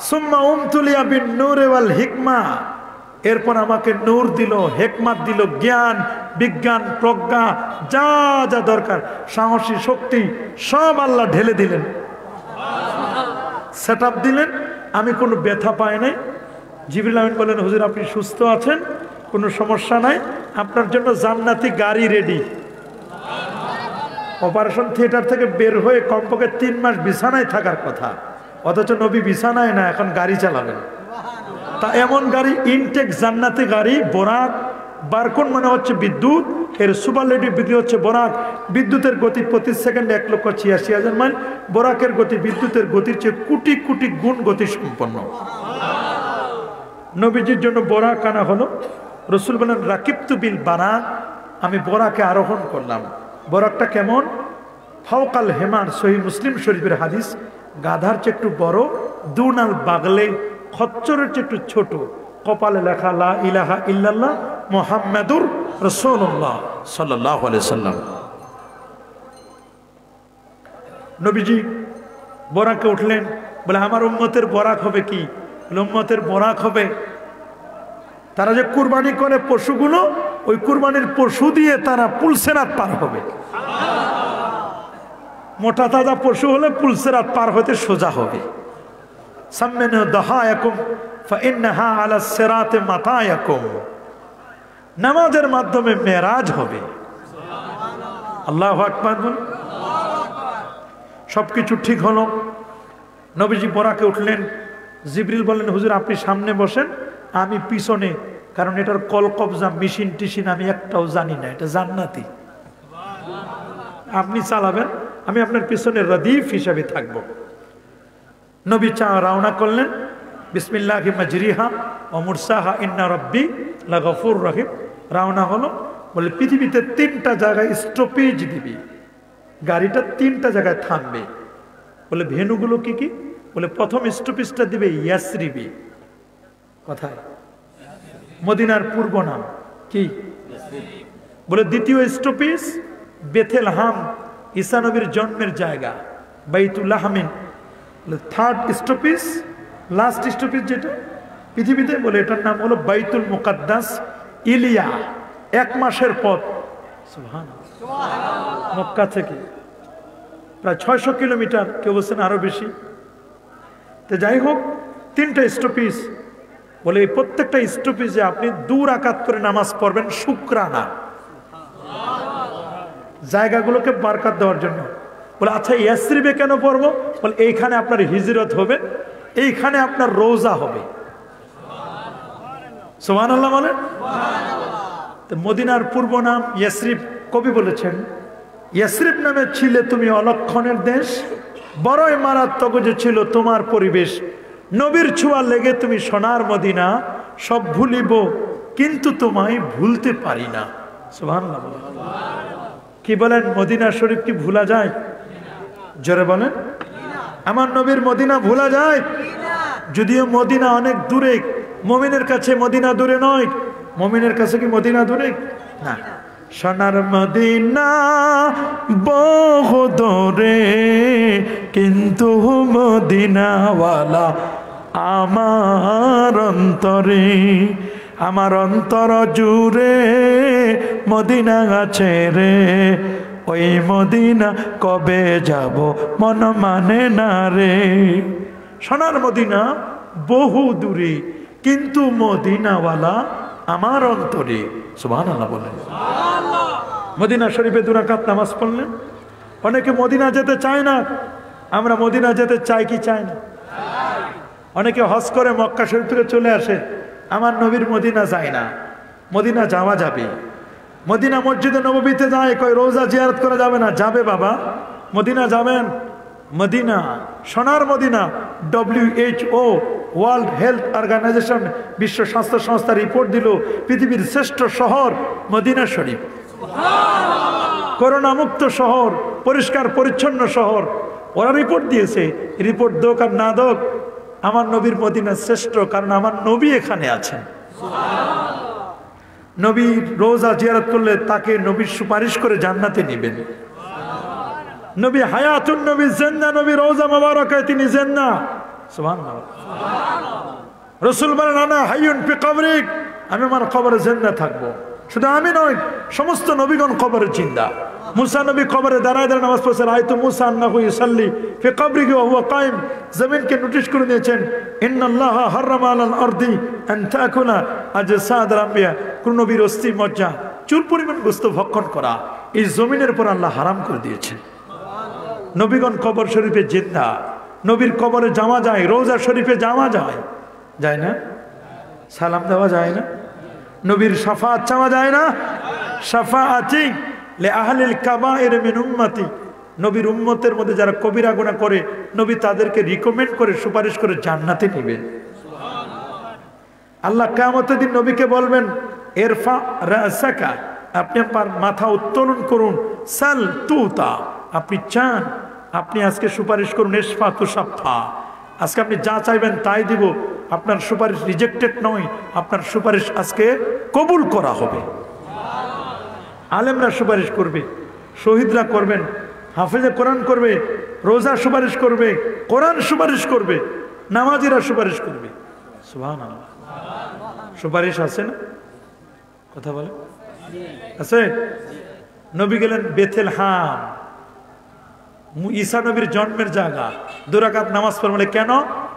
সুম্মা উমতুলিয়া বিন নূরে ওয়াল হিকমা, এরপর আমাকে নূর দিল, হেকমাত দিল, জ্ঞান বিজ্ঞান প্রজ্ঞা যা যা দরকার, সাহসী শক্তি সব আল্লাহ ঢেলে দিলেন, সেট আপ দিলেন। আমি কোনো ব্যথা পাই নাই। জিবরিল আমিন বলেন, হুজুর আপনি সুস্থ আছেন, কোনো সমস্যা নাই, আপনার জন্য জান্নাতি গাড়ি রেডি। অপারেশন থিয়েটার থেকে বের হয়ে কমপক্ষে 3 মাস বিছানায় থাকার কথা, অথচ নবী বিছানায় না, এখন গাড়ি চালাবেন। তা এমন গাড়ি, ইনটেক জান্নাতি গাড়ি, বোরাক। বারকুন মানে হচ্ছে বিদ্যুৎ, এর সুপারলেটিভ বিক্রি হচ্ছে বোরাক। বিদ্যুতের গতি প্রতি সেকেন্ডে 1,86,000 মাইল। বোরাকের গতি বিদ্যুতের গতির চেয়ে কোটি কোটি গুণ গতি সম্পন্ন। নবীজির জন্য বোরাক আনা হলো। রসুল বলেন, রাকিবতু বিল বারাক, আমি বোরাকে আরোহণ করলাম। বোরাকটা কেমন? ফাওকাল হেমার, সহিহ মুসলিম শরীফের হাদিস। গাধার চেয়ে একটু বড়, দুনাল বাগলে, খচ্চরের চেয়ে একটু ছোট, কপালে লেখা লা ইলাহা ইল্লাল্লাহ মুহাম্মাদুর রাসূলুল্লাহ সাল্লাল্লাহু আলাইহি সাল্লাম। নবীজি বোরাকে উঠলেন, বলে আমার উম্মতের বোরাক হবে কি? উম্মতের বোরাক হবে তারা যে কুরবানি করে পশুগুলো, ওই কুরবানির পশু দিয়ে তারা পুলসেরাত পার হবে। মোটা তাজা পশু হলে পুলসেরাত পার হতে সোজা হবে। সাম্মেন দাহায়াকুম ফাইন্নাহা আলা সিরাতে মাতায়াকুম, নামাজের মাধ্যমে মেরাজ হবে। আল্লাহু আকবার। সবকিছু ঠিক হলো। নবীজি বোরাকে উঠলেন। জিবরিল বললেন, হুজুর আপনি সামনে বসেন, আমি পিছনে, কারণ এটার কলকবজা মেশিন টিশিন আমি একটাও জানি না, এটা জান্নাতি। আপনি চালাবেন, আমি আপনার পিছনে রাদিফ হিসাবে থাকব। নবী রওনা করলেন, বিসমিল্লাহি মাজরিহা ওয়া মুরসাহা ইন্না রাব্বি লাগফুর রহিম। রওনা হলো। বলে পৃথিবীতে 3টা জায়গায় স্টপেজ দিবি, গাড়িটা 3টা জায়গায় থামবে। বলে ভেনুগুলো কি কি? বলে প্রথম স্টপেজটা দিবে ইয়াসরিবি। কোথায়? মদিনার পূর্ব নাম কি? বলে দ্বিতীয় স্টপেজ বেথেলহাম, ঈসা নবীর জন্মের জায়গা, বাইতুল্লাহমিন। থার্ড স্টপেজ, লাস্ট স্টপেজ যেটা পৃথিবীতে, বলে এটার নাম হলো বাইতুল মুকাদ্দাস ইলিয়া। 1 মাসের পথ। সুবহানাল্লাহ। মক্কা থেকে প্রায় 600 কিলোমিটার, কেউ বলছেন আরো বেশি। তো যাই হোক, 3টা স্টপেজ। বলে এই প্রত্যেকটা স্টপেজে আপনি 2 রাকাত করে নামাজ পড়বেন শুকরানা, জায়গাগুলোকে বারকাত দেওয়ার জন্য। বলে আচ্ছা ইয়াসরিবে কেন পড়বো? বলে এইখানে আপনার হিজরত হবে, এইখানে আপনার রোজা হবে। সুবহানাল্লাহ বলেন। তো মদিনার পূর্ব নাম ইয়াসরিব। কবি বলেছেন, ইয়াসরিব নামে ছিলে তুমি অলক্ষণের দেশ, বড়ই মারাত্মক যে ছিল তোমার পরিবেশ। নবীর ছোঁয়া লেগে তুমি সোনার মদিনা, সব ভুলিব কিন্তু তোমায় ভুলতে পারি না। সুবহানাল্লাহ। কি বলেন, মদিনা শরীফ কি ভুলা যায়? জোরে বলেন, আমার নবীর মদিনা ভুলা যায়? যদিও মদিনা অনেক দূরে, মুমিনের কাছে মদিনা দূরে নয়। মুমিনের কাছে কি মদিনা দূরে? না। সোনার মদিনা বহু দূরে, কিন্তু মদিনাওয়ালা আমার অন্তরে, আমার অন্তর জুড়ে মদিনা আছে রে, ওই মদিনা কবে যাব মন মানে না রে। সোনার মদিনা বহু দূরে, কিন্তু মদিনাওয়ালা আমার অন্তরে। সুবহানাল্লাহ বলেন। মদিনা শরীফে 2 রাকাত নামাজ পড়লেন। অনেকে মদিনা যেতে চায় না, আমরা মদিনা যেতে চাই কি চাই না? অনেকে হজ করে মক্কা শরীফ থেকে চলে আসে, আমার নবীর মদিনা যায় না। মদিনা যাওয়া যাবে। মদিনা মসজিদে নববীতে যায়, কই রোজা জিয়ারত করা যাবে না? যাবে বাবা, মদিনা যাবেন। মদিনা সোনার Medina. WHO world health organisation, বিশ্ব স্বাস্থ্য সংস্থা রিপোর্ট দিল পৃথিবীর শ্রেষ্ঠ শহর মদিনা শরীফ, করোনা মুক্ত শহর, পরিষ্কার পরিচ্ছন্ন শহর। ওরা রিপোর্ট দিয়েছে। রিপোর্ট দোক আর না দোক, আমার নবীর মদিনা শ্রেষ্ঠ, কারণ আমার নবী এখানে আছেন। নবী রোজা জিয়ারত করলে তাকে নবীর সুপারিশ করে জান্নাতে নেবেন। নবী হায়াতুন, নবী জিন্দা, নবী রোজা মোবারকায় তিনি জিন্দা। সুবহানাল্লাহ। রাসূল বলেন, আনা হাইয়ুন ফি কবরিক, আমি আমার কবরে জিন্দা থাকবো। শুধু আমি নই, সমস্ত নবীগণ কবরে জিন্দা। মুসা নবী কবরে দাঁড়ায় দাঁড়ায় নামাজ পড়ছেন। আয়াতু মুসা আন্নাহু ইউসাল্লি ফি কবরিহি ওয়া হুয়া কায়েম। জমিনকে নোটিশ করে দিয়েছেন, ইন্নাল্লাহা হারামা আলাল আরদি আন তাকুলা আজসাদুল আম্বিয়া। কোন নবীর অস্থি মজ্জা, চুল পরিমাণ গোশত ভক্ষণ করা এই জমিনের উপর আল্লাহ হারাম করে দিয়েছেন। নবীগণ কবর শরীফে জিন্দা। নবীর কবরে যাওয়া যায়, রোজা শরীফে যাওয়া যায়, যায় না? সালাম দেওয়া যায় না? নবীর শাফাআত চাওয়া যায় না? শাফাআতি লি আহলিল কাবাইর মিন উম্মতি। নবীর উম্মতের মধ্যে যারা কবিরা গুনাহ করে, নবী তাদেরকে রিকমেন্ড করে, সুপারিশ করে জান্নাতে নেবেন। আল্লাহ কিয়ামতের দিন নবীকে বলবেন, ইরফা রাসাকা, আপনি আপনার মাথা উত্তোলন করুন, সাল তুতা, আপনি চান, আপনি আজকে সুপারিশ করুন, ইশফা তুশাফা, আজকে আপনি যা চাইবেন তাই দিব। আপনার সুপারিশ রিজেক্টেড নয়, আপনার সুপারিশ আজকে কবুল করা হবে। আলেমরা সুপারিশ করবে, শহীদরা করবেন, হাফেজে কোরআন করবে, রোজা সুপারিশ করবে, কোরআন সুপারিশ করবে, নামাজিরা সুপারিশ করবে। সুবহানাল্লাহ। সুপারিশ আছে না? কথা বলে আছে? নবী গেলেন বেথেলহাম, ঈসা নবীর জন্মের জায়গা। 2 রাকাত নামাজ পড়লে কেন?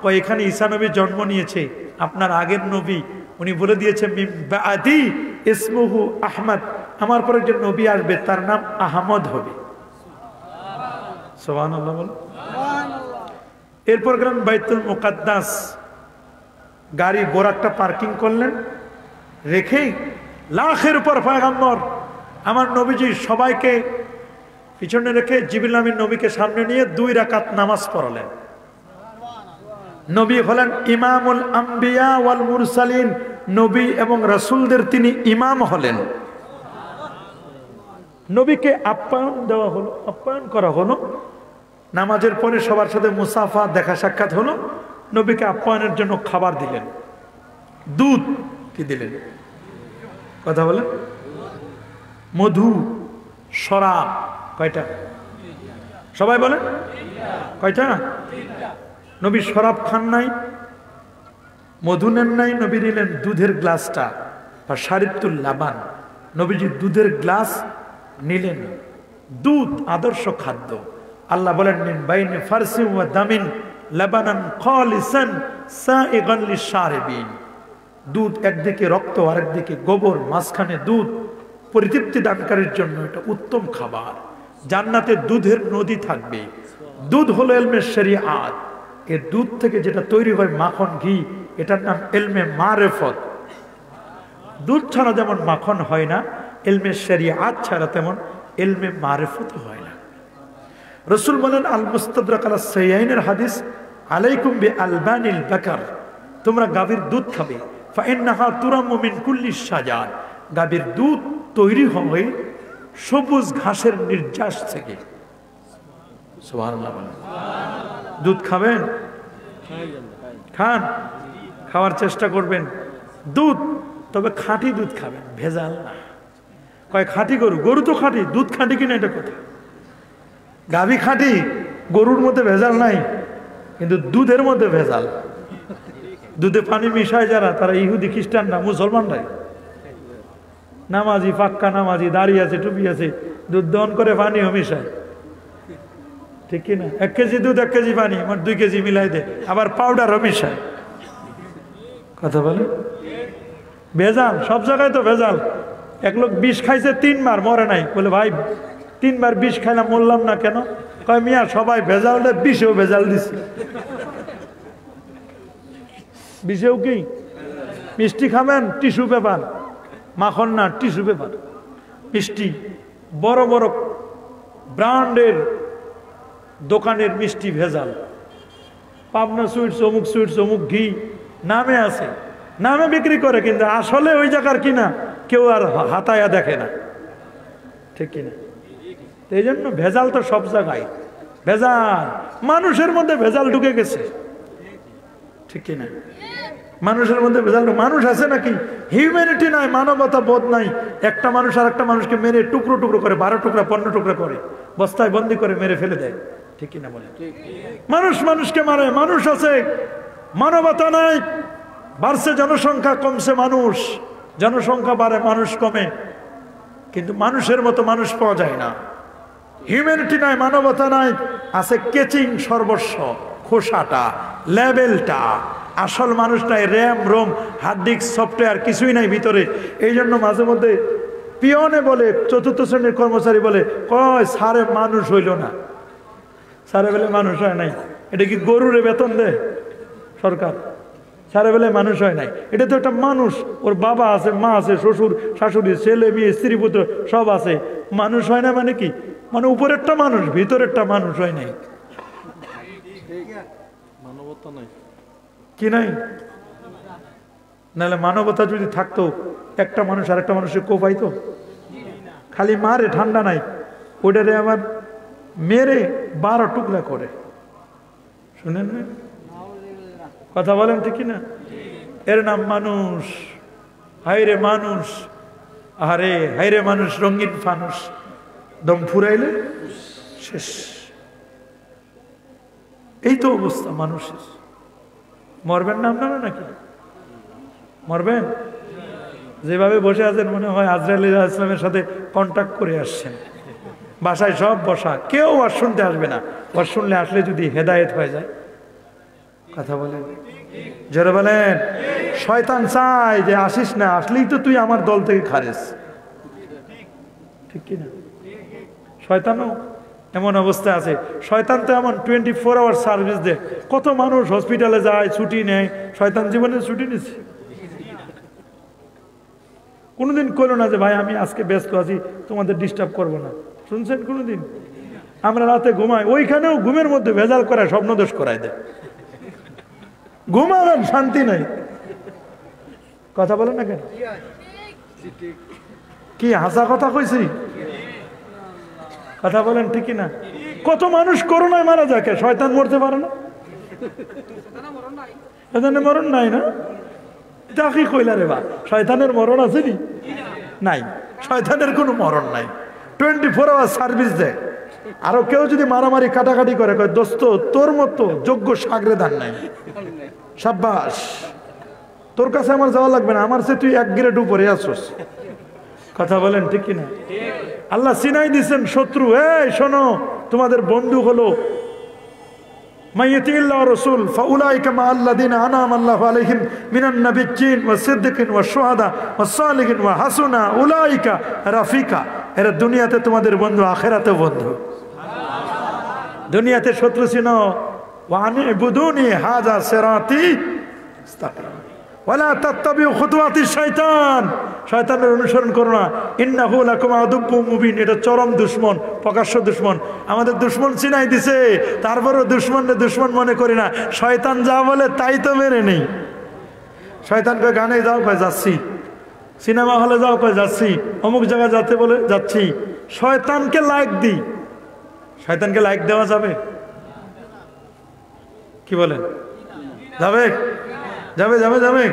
ও এখানে ঈসা নবী জন্ম নিয়েছে, আপনার আগের নবী, উনি বলে দিয়েছেন মিন বাদি ইসমুহু আহমদ, আমার পরে যে নবী আসবে তার নাম আহমদ হবে। সুবহানাল্লাহ বল। এরপর গেলেন বাইতুল মুকাদ্দাস, গাড়ি বোরাকটা পার্কিং করলেন, রেখে লাখের উপর পয়গম্বর আমার নবীজি সবাইকে পিছনে রেখে জিবরিল আমিন নবীকে সামনে নিয়ে 2 রাকাত নামাজ পড়ালেন। নবী হলেন ইমামুল আম্বিয়া ওয়াল মুরসালিন, নবী এবং রাসূলদের তিনি ইমাম হলেন। নবীকে আপ্যায়ন দেওয়া হলো, আপ্যায়ন করা হলো। নামাজের পরে সবার সাথে মুসাফা, দেখা সাক্ষাৎ হলো। নবীকে আপ্যায়নের জন্য খাবার দিলেন, দুধ কি দিলেন? কথা বলেন। মধু, শরাব, কয়টা? সবাই বলেন কয়টা? নবী শরাব খান নাই, মধু নেন নাই, নবী নিলেন দুধের গ্লাসটা বা শারিবতুল লাবান। নবীজি দুধের গ্লাস নিলেন। দুধ আদর্শ খাদ্য। আল্লাহ বলেন মিন বাইনি ফারসিন ওয়া দামিন লাবানান খালিসান সাইগান লিশারিবিন। দুধ একদিকে রক্ত, আরেকদিকে গোবর, মাঝখানে দুধ, পরিতৃপ্তি দানকারীর জন্য এটা উত্তম খাবার। জান্নাতে দুধের নদী থাকবে। দুধ হলো ইলমে শরিয়াত, এর দুধ থেকে যেটা তৈরি হয় মাখন ঘি, এটার নাম ইলমে মারেফত। দুধ ছাড়া যেমন মাখন হয় না, ইলমে শরিয়াত ছাড়া তেমন ইলমে মারেফত হয় না। রাসূল বলেন, আল মুস্তাদরাক আলা সাহিহাইনের হাদিস, আলাইকুম বি আলবানিল বাকার, তোমরা গাভীর দুধ খাবে। ফাইন্নাহা তুরাম্মু মিন কুল্লি শাজার, গাভীর দুধ তৈরি হয় সবুজ ঘাসের নির্যাস থেকে। সুবহানাল্লাহ। দুধ খাবেন? খান, খাওয়ার চেষ্টা করবেন দুধ, তবে খাঁটি দুধ খাবেন, ভেজাল না। কয় খাঁটি গরু, গরু তো খাঁটি, দুধ খাঁটি কিনা এটা কথা। গাভী খাঁটি, গরুর মধ্যে ভেজাল নাই, কিন্তু দুধের মধ্যে ভেজাল। দুধে পানি মিশায় যারা, তারা ইহুদি খ্রিস্টান না, মুসলমানরাই। নামাজি, পাক্কা নামাজি, দাড়ি আছে, টুপি আছে, দুধ দহন করে পানিও মিশায়, ঠিক কিনা? 1 কেজি দুধ 1 কেজি পানি, 2 কেজি মিলাই দেয়, আবার পাউডারও মিশায়। কথা বলে ভেজাল, সব জায়গায় তো ভেজাল। এক লোক বিষ খাইছে 3 বার, মরে নাই। বলে ভাই 3 বার বিষ খাইলাম, মরলাম না কেন? কয় মিয়া সবাই ভেজাল দেয়, বিষেও ভেজাল দিচ্ছে। বিষেও কি? মিষ্টি খাবেন, টিস্যু পেপার, মাখন না, টিস্যু পেপার। মিষ্টি বড় বড় ব্র্যান্ডের দোকানের মিষ্টি ভেজাল। পাবনা সুইটস, অমুক সুইটস, অমুক ঘি নামে আছে, নামে বিক্রি করে, কিন্তু আসলে ওই জায়গার কিনা কেউ আর হাতায়া দেখে না, ঠিক কিনা? এই জন্য ভেজাল তো সব জায়গায় ভেজাল। মানুষের মধ্যে ভেজাল ঢুকে গেছে, ঠিক কিনা? মানুষের মধ্যে ভেজাল। মানুষ আছে নাকি? হিউম্যানিটি নাই, মানবতা বোধ নাই। একটা মানুষ আর একটা মানুষকে মেরে টুকরো টুকরো করে, 12 টুকরা 15 টুকরা করে, বস্তায় বন্দি করে মেরে ফেলে দেয়, ঠিক কিনা বলে? মানুষ মানুষকে মারে, মানুষ আছে, মানবতা নাই। বাড়ছে জনসংখ্যা, কমছে মানুষ। জনসংখ্যা বাড়ে, মানুষ কমে, কিন্তু মানুষের মতো মানুষ পাওয়া যায় না। হিউম্যানিটি নাই, মানবতা নাই। আছে কেচিং সর্বস্ব, খোসাটা, লেবেলটা। আসল মানুষ নাই, RAM ROM hard disk software কিছুই নাই ভিতরে। এই জন্য মাঝে মধ্যে পিয়নে বলে, 4th শ্রেণীর কর্মচারী বলে, কয় স্যারে মানুষ হইল না। স্যারে বলে মানুষ হয় নাই। এটা কি গরুরে বেতন দেয় সরকার? স্যারে বলে মানুষ হয় নাই। এটা তো একটা মানুষ, ওর বাবা আছে, মা আছে, শ্বশুর শাশুড়ি, ছেলে মেয়ে, স্ত্রী পুত্র সব আছে। মানুষ হয় না মানে কি? মানে উপরেরটা মানুষ, ভিতরেরটা মানুষ হয় নাই। মানবতা নাই কি? নাই। নাহলে মানবতা যদি থাকতো, একটা মানুষ আর একটা মানুষের কোপাইতো? খালি মারে, ঠান্ডা নাই, ওটারে আবার মেরে 12 টুকরা করে। শুনেন না? কথা বলেন ঠিক না? এর নাম মানুষ। হায়রে মানুষ, আরে হায়রে মানুষ, রঙিন ফানুষ, দম ফুরাইলে শেষ। এই তো অবস্থা মানুষের। মরবেন না আপনারা নাকি? মরবেন? যেভাবে বসে আছেন মনে হয় আজরাইল ইসলামের সাথে কন্ট্যাক্ট করে আসছেন। বাসায় সব বসা, কেউ আর শুনতে আসবে না। আর শুনলে আসলে যদি হেদায়েত হয়ে যায়। কথা বলেন, জোরে বলেন। শয়তান চায় যে আসিস না, আসলেই তো তুই আমার দল থেকে খারেজ, ঠিক কিনা? শয়তানও এমন অবস্থা আছে। শয়তান তো এমন 24 আওয়ার সার্ভিস দেয়। কত মানুষ হসপিটালে যায়, ছুটি নেয়। শয়তান জীবনে ছুটি নিচ্ছে? কোনোদিন কইলো না যে ভাই আমি আজকে ব্যস্ত আছি, তোমাদের ডিস্টার্ব করবো না? শুনছেন কোনোদিন? আমরা রাতে ঘুমাই, ওইখানেও ঘুমের মধ্যে ভেজাল করায়, স্বপ্নদোষ করায় দেয়। ঘুমাবেন, শান্তি নাই। কথা বলেন না কেন? কি হাসা কথা কইছি? কথা বলেন ঠিক না? কত মানুষ করোনায় মারা যাকে, শয়তান মরতে পারে না? শয়তানের মরণ নাই না? এটা কি কইলা রে বা? শয়তানের মরণ আছে নি? নাই, শয়তানের কোনো মরণ নাই। 24 আওয়ার সার্ভিস দেয়। আরো কেউ যদি মারামারি কাটাকাটি করে, কয় দোস্ত তোর মতো যোগ্য সাগরে দান নাই, সাব্বাস, তোর কাছে আমার যাওয়া লাগবে না, আমার সে তুই 1 গ্রেড উপরে আসোস। কথা বলেন ঠিক কিনা? আল্লাহ সিনাই দিচ্ছেন শত্রু, এই শোনো, তোমাদের বন্ধু হলো মাইয়াতিল্লাহ রাসূল ফাউলাইকা মা আল্লাযিনা আনআমা আল্লাহু আলাইহিম মিনান নাবিয়্যিন ওয়াস সিদ্দিকিন ওয়াস শুহাদা ওয়াস সালিহিন ওয়া হাসুনা উলাইকা রাফিকা। এরা দুনিয়াতে তোমাদের বন্ধু, আখিরাতে বন্ধু। দুনিয়াতে শত্রু ছিল, ওয়া আনি'বুদুনি হাযা সিরাতি মুস্তাকিম ওয়ালা তাত্তাবিউ খুতুওয়াতিশ শাইতান, শয়তানের অনুসরণ করো না। ইন্নাহু লাকুম আদুব্বুম মুবিন, এটা চরম দুশমন, প্রকাশ্য দুশমন। আমাদের দুশমন চিনাই দিছে, তারপরও দুশমনকে দুশমন মনে করি না। শয়তান যা বলে তাই তো মেনে নেই। শয়তানকে গানে যাও, কয় যাচ্ছি। সিনেমা হলে যাও, কয় যাচ্ছি। অমুক জায়গায় যাতে বলে যাচ্ছি। শয়তানকে লাইক দিই। শয়তানকে লাইক দেওয়া যাবে? কি বলেন? যাবে? যাবে যাবে যাবে।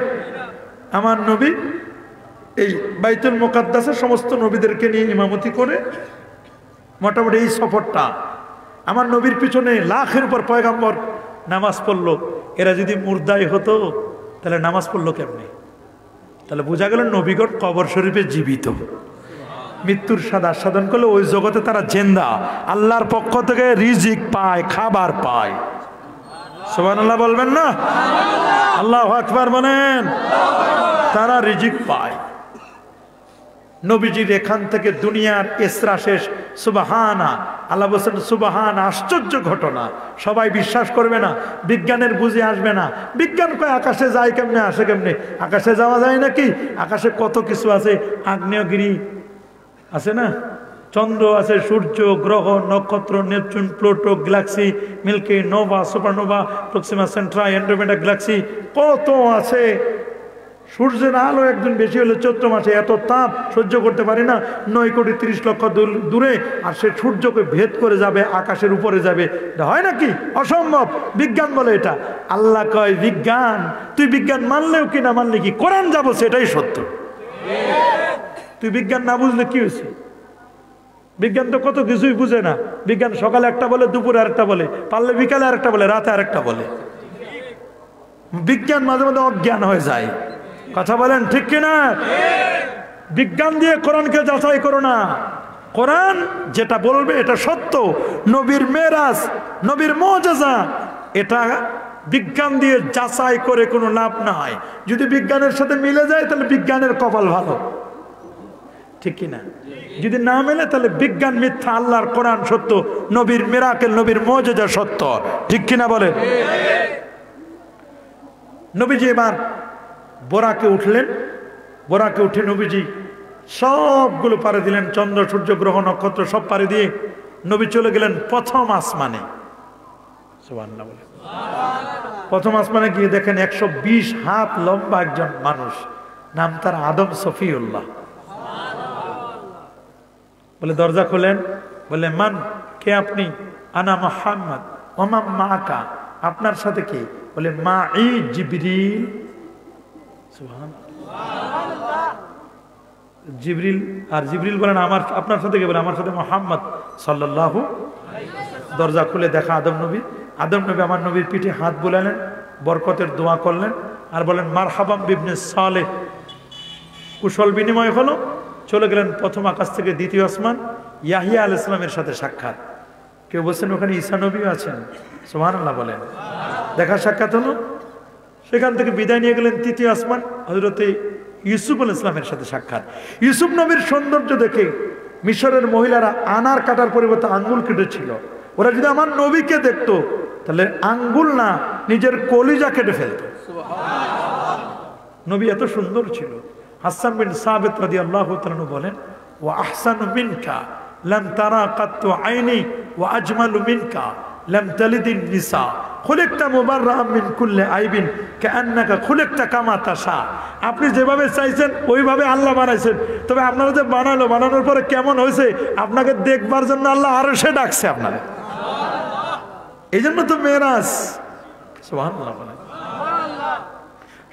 আমার নবী এই বাইতুল মুকাদ্দাসে সমস্ত নবীদেরকে নিয়ে ইমামতি করে মোটামুটি এই সফরটা, আমার নবীর পিছনে লাখের উপর পয়গাম্বর নামাজ পড়লো। এরা যদি মুর্দাই হতো তাহলে নামাজ পড়লো কেমনে? তাহলে বোঝা গেল নবীগণ কবর শরীফে জীবিত। মৃত্যুর স্বাদ আস্বাদন করলে ওই জগতে তারা জেন্দা, আল্লাহর পক্ষ থেকে রিজিক পায়, খাবার পায়। সুবহানাল্লাহ বলবেন না? আল্লাহু আকবার বলেন। তারা রিজিক পায়। নবীজির এখান থেকে দুনিয়ার ইসরা শেষ। সুবহানা, আল্লাহ বলছেন সুবহান, আশ্চর্য ঘটনা। সবাই বিশ্বাস করবে না, বিজ্ঞানের বুঝে আসবে না। বিজ্ঞান কয় আকাশে যায় কেমনে, আসে কেমনে? আকাশে যাওয়া যায় নাকি? আকাশে কত কিছু আছে, আগ্নেয়গিরি আছে না, চন্দ্র আছে, সূর্য, গ্রহ, নক্ষত্র, Neptune, Pluto, galaxy, Milky, nova, supernova, Proxima Centauri, Andromeda galaxy, কত আছে। সূর্যের আলো একদিন বেশি হলে চৈত্র মাসে এত তাপ সহ্য করতে পারি না, 9,30,00,000 দূরে, আর সে সূর্যকে ভেদ করে যাবে, আকাশের উপরে যাবে। এটা হয় নাকি? অসম্ভব। বিজ্ঞান বলে এটা। আল্লাহ কয় বিজ্ঞান, তুই বিজ্ঞান মানলেও কি না মানলে কি, কোরআন যা বলছে এটাই সত্য। তুই বিজ্ঞান না বুঝলে কি হয়েছে? বিজ্ঞান তো কত কিছুই বুঝে না। বিজ্ঞান সকালে একটা বলে, দুপুরে আরেকটা বলে, পারলে বিকালে আরেকটা বলে, রাতে আরেকটা বলে। বিজ্ঞান মাঝে মাঝে অজ্ঞান হয়ে যায়। কথা বলেন ঠিক কিনা? বিজ্ঞান দিয়ে কোরআনকে যাচাই করো না। কোরআন যেটা বলবে এটা সত্য। নবীর মেরাজ, নবীর মুজিজা, এটা বিজ্ঞান দিয়ে যাচাই করে কোনো লাভ নাই। যদি বিজ্ঞানের সাথে মিলে যায় তাহলে বিজ্ঞানের কপাল ভালো, ঠিক কিনা? যদি না মেলে তাহলে বিজ্ঞান মিথ্যা, আল্লাহর কোরআন সত্য, নবীর মিরাকেল, নবীর মুজিজা সত্য, ঠিক কিনা বলেন? নবীজি এবার বোরাকে উঠলেন। বোরাকে উঠে নবীজি সবগুলো পাড়ে দিলেন, চন্দ্র, সূর্য, গ্রহ, নক্ষত্র সব পাড়ে দিয়ে নবী চলে গেলেন প্রথম আসমানে। সুবহানাল্লাহ বলেন। প্রথম আসমানে গিয়ে দেখেন 120 হাত লম্বা একজন মানুষ, নাম তার আদম সফিউল্লাহ। বলে দরজা খোলেন। বলে মান, কে আপনি? আনা মুহাম্মদ। ওমা মাকা, আপনার সাথে কে? বলে মাই জিবরিল। জিবরিল। আর জিবরিল বলেন আমার, আপনার সাথে কে? বলে আমার সাথে মুহাম্মদ সাল্লাল্লাহু। দরজা খুলে দেখা আদম নবী। আদম নবী আমার নবীর পিঠে হাত বুলালেন, বরকতের দোয়া করলেন, আর বলেন মারহাবাম বিবনে সালেহ। কুশল বিনিময় হলো। চলে গেলেন প্রথম আকাশ থেকে দ্বিতীয় আসমান। ইয়াহিয়া আলাইহিস সালামের সাথে সাক্ষাৎ। কেউ বলছেন ওখানে ঈসা নবীও আছেন। সুবহানাল্লাহ বলেন। দেখা সাক্ষাৎ হলো। সেখান থেকে বিদায় নিয়ে গেলেন তৃতীয় আসমান। হযরতে ইউসুফ আলাইহিস সালামের সাথে সাক্ষাৎ। ইউসুফ নবীর সৌন্দর্য দেখে মিশরের মহিলারা আনার কাটার পরিবর্তে আঙ্গুল কেটেছিল। ওরা যদি আমার নবীকে দেখতো তাহলে আঙ্গুল না, নিজের কলিজা কেটে ফেলতো। নবী এত সুন্দর ছিল। হাসান বিন সাবিত রাদিয়াল্লাহু তাআলা বলেন, ওয়া আহসানু মিনকা লাম তারা কাত্তু আইনি ওয়া আজমালু মিনকা লাম তালিদিন নিসা খুলিকতা মুবাররাআম মিন কুল্লি আইবিন কাআন্নাকা খুলিকতা কামা তাশা। আপনি যেভাবে চাইছেন ওইভাবে আল্লাহ বানাইছেন। তবে আপনারা যে বানানোর পরে কেমন হয়েছে আপনাকে দেখবার জন্য আল্লাহ আরো সে ডাকছে আপনাকে। এই জন্য তো মেরাজ। সুবহানাল্লাহ বলেন।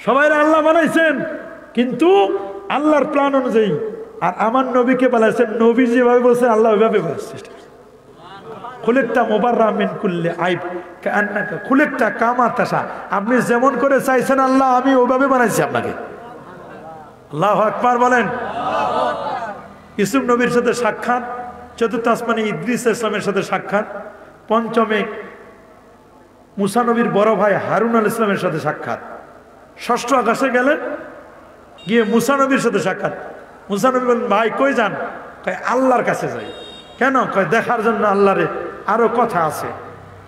সবাই আল্লাহ বানাইছেন কিন্তু আল্লাহর প্ল্যান অনুযায়ী। আর আমার নবীকে বলেছেন, নবী যেভাবে বলছে আল্লাহ ওইভাবে বলছে। খুলিকতা মুবাররাআম মিন কুল্লি আইব কাআন্নাকা খুলিকতা কামা তাশা। আপনি যেমন করে চাইছেন আল্লাহ আমি ওইভাবে বানাইছি আপনাকে। আল্লাহু আকবার বলেন। ইউসুফ নবীর সাথে সাক্ষাৎ। চতুর্থ আসমানে ইদ্রিস ইসলামের সাথে সাক্ষাৎ। পঞ্চমে মুসা নবীর বড় ভাই হারুন আলাইহিস সালামের সাথে সাক্ষাৎ। ষষ্ঠ আকাশে গেলেন, গিয়ে মুসা নবীর সাথে সাক্ষাৎ। মুসা নবী বলেন ভাই কই যান? কয় আল্লাহর কাছে যাই। কেন? কয় দেখার জন্য আল্লাহরে, আরো কথা আছে।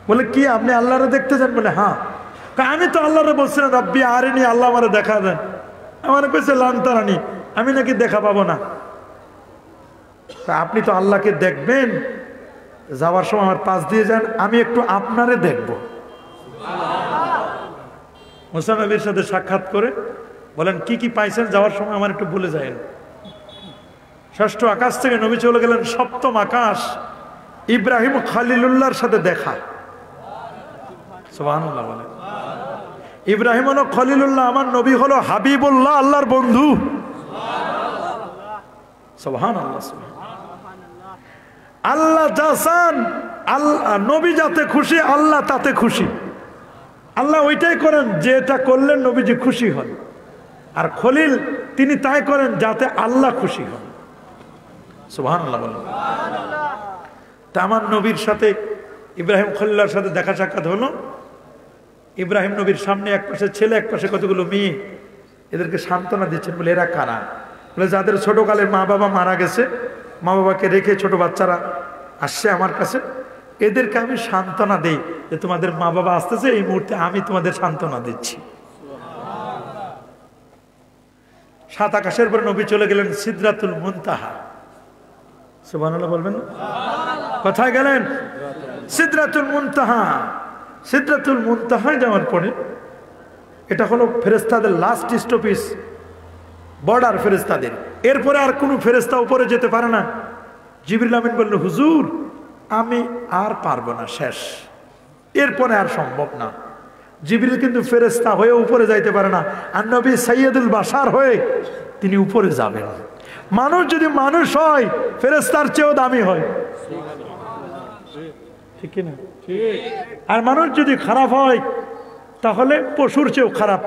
বলে কি আপনি আল্লাহরে দেখতে চান? বলে হ্যাঁ। আমি তো আল্লাহরে বলছিলাম রাব্বি আরিনি, আল্লাহ আমারে দেখা দেন। আমার কইছে লান্তারানি, আমি নাকি দেখা পাবো না। আপনি তো আল্লাহকে দেখবেন, যাওয়ার সময় আমার পাশ দিয়ে যান, আমি একটু আপনারে দেখবো। মুসা নবীর সাথে সাক্ষাৎ করে বলেন কি কি পাইছেন যাওয়ার সময় আমার একটু বলে যায়েন। ষষ্ঠ আকাশ থেকে নবী চলে গেলেন সপ্তম আকাশ, ইব্রাহিম খলিলুল্লাহর সাথে দেখা। সুবহানাল্লাহ বলেন। ইব্রাহিম হলো খলিলুল্লাহ, আমার নবী হলো হাবিবুল্লাহ, আল্লাহর বন্ধু। সুবহানাল্লাহ। আল্লাহ যা চান, আল্লাহ নবী যাতে খুশি, আল্লাহ তাতে খুশি। আল্লাহ ওইটাই করেন যেটা করলেন নবীজি খুশি হন, আর খলিল তিনি তাই করেন যাতে আল্লাহ খুশি হন। সুবহানাল্লাহ বলেন। তা আমার নবীর সাথে ইব্রাহিম খলিলার সাথে দেখা সাক্ষাৎ হলো। ইব্রাহিম নবীর সামনে এক পাশে ছেলে, এক পাশে কতগুলো মেয়ে, এদেরকে সান্ত্বনা দিচ্ছেন। বলে এরা কারা? বলে যাদের ছোটকালে মা বাবা মারা গেছে, মা বাবাকে রেখে ছোট বাচ্চারা আসছে আমার কাছে, এদেরকে আমি সান্ত্বনা দেই যে তোমাদের মা বাবা আসতেছে, এই মুহূর্তে আমি তোমাদের সান্ত্বনা দিচ্ছি। সাত আকাশের পরে নবী চলে গেলেন সিদরাতুল মুনতাহা। সুবহানাল্লাহ বলবেন। কোথায় গেলেন? সিদরাতুল মুনতাহা। সিদরাতুল মুনতাহায় যাওয়ার পরে, এটা হলো ফেরেশতাদের লাস্ট স্টপেজ, বর্ডার ফেরেশতাদের। এরপরে আর কোনো ফেরেশতা উপরে যেতে পারে না। জিবরিল আমিন বলল হুজুর আমি আর পারবো না, শেষ, এরপরে আর সম্ভব না। জিবরিল কিন্তু ফেরেশতা হয়ে উপরে যাইতে পারে না, আর নবী সাইয়্যিদুল বাশার হয়ে তিনি উপরে যাবেন। মানুষ যদি মানুষ হয় ফেরেশতার চেয়েও দামি হয়, ঠিক না? আর মানুষ যদি খারাপ হয় তাহলে পশুর চেয়েও খারাপ।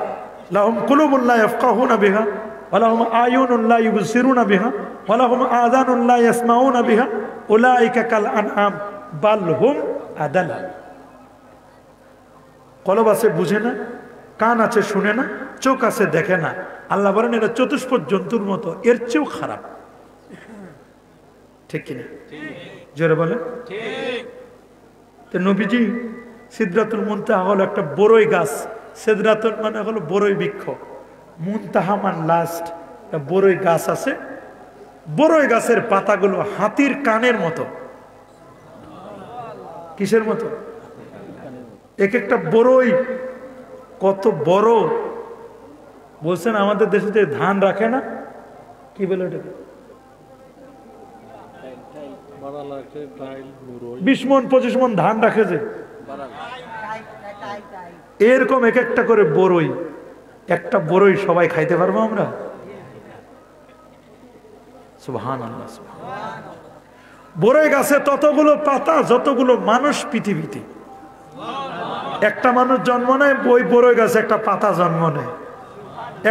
লাহুম কুলুবুন লা ইয়াফকাহুনা বিহা ওয়া লাহুম আয়ুনুন লা ইউবসিরুনা বিহা ওয়া লাহুম আযানুন লা ইয়াসমাউনা বিহা উলাইকা কাল আনআম বাল হুম আদাল। কলব আছে বুঝে না, কান আছে শুনে না, চোখ আছে দেখে না। আল্লাহ বলেন এটা চতুষ্পদ জন্তুর মতো, এর চেয়েও খারাপ। ঠিক কিনা? জোরে বলেন। তো নবীজি সিদরাতুল মুনতাহা হলো একটা বড়ই গাছ। সিদরাতুল মানে হলো বড়ই বৃক্ষ, মুনতাহা মান লাস্ট। বড়ই গাছ আছে, বড়ই গাছের পাতাগুলো হাতির কানের মতো। কিসের মতো? এক একটা বড়ই কত বড়! বলছেন আমাদের দেশে যে ধান রাখে না, কি বলে ওটাকে, 20 মণ 25 মণ ধান রাখে যে, এরকম এক একটা করে বড়ই। একটা বড়ই সবাই খাইতে পারবো আমরা? সুবহানাল্লাহ। বড়ই গাছে ততগুলো পাতা যতগুলো মানুষ পৃথিবীতে। একটা মানুষ জন্ম নেয়, ওই বড়ই গাছে একটা পাতা জন্ম নেয়।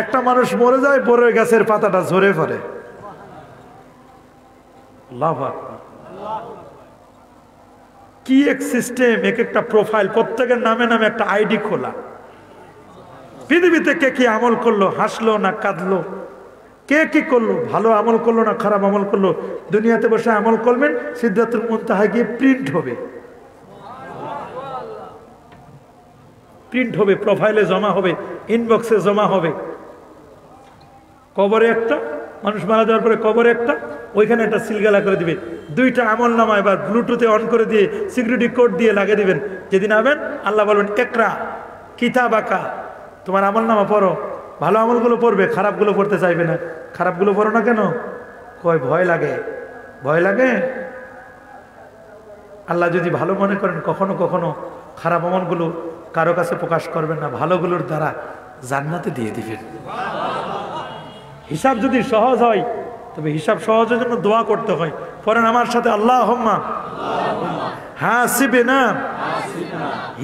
একটা মানুষ মরে যায়, বড়ই গাছের পাতাটা ঝরে পড়ে। আল্লাহু আকবার। কি এক সিস্টেম, এক একটা প্রোফাইল, প্রত্যেকের নামে নামে একটা আইডি খোলা। পৃথিবীতে কে কি আমল করলো, হাসলো না কাঁদলো, কে কি করলো, ভালো আমল করলো না খারাপ আমল করলো, দুনিয়াতে বসে আমল করবেন, সিদরাতুল মুনতাহা গিয়ে প্রিন্ট হবে। প্রিন্ট হবে, প্রোফাইলে জমা হবে, ইনবক্সে জমা হবে। কবরে একটা মানুষ মারা যাওয়ার পরে কবরে একটা, ওইখানে একটা সিলগালা করে দিবে। দুইটা আমল নামা এবার ব্লুটুথে অন করে দিয়ে সিকিউরিটি কোড দিয়ে লাগিয়ে দিবেন। যেদিন আবেন আল্লাহ বলবেন ইকরা কিতাবাকা, তোমার আমল নামা পড়ো। ভালো আমলগুলো পড়বে, খারাপগুলো পড়তে চাইবে না। খারাপগুলো পড়ো না কেন? কয় ভয় লাগে। ভয় লাগে? আল্লাহ যদি ভালো মনে করেন কখনো কখনো খারাপ আমলগুলো কারো কাছে প্রকাশ করবেন না, ভালোগুলোর দ্বারা জান্নাতে দিয়ে দিবেন। হিসাব যদি সহজ হয়, তবে হিসাব সহজের জন্য দোয়া করতে হয়। পরেন আমার সাথে, আল্লাহুম্মা হাসিবনা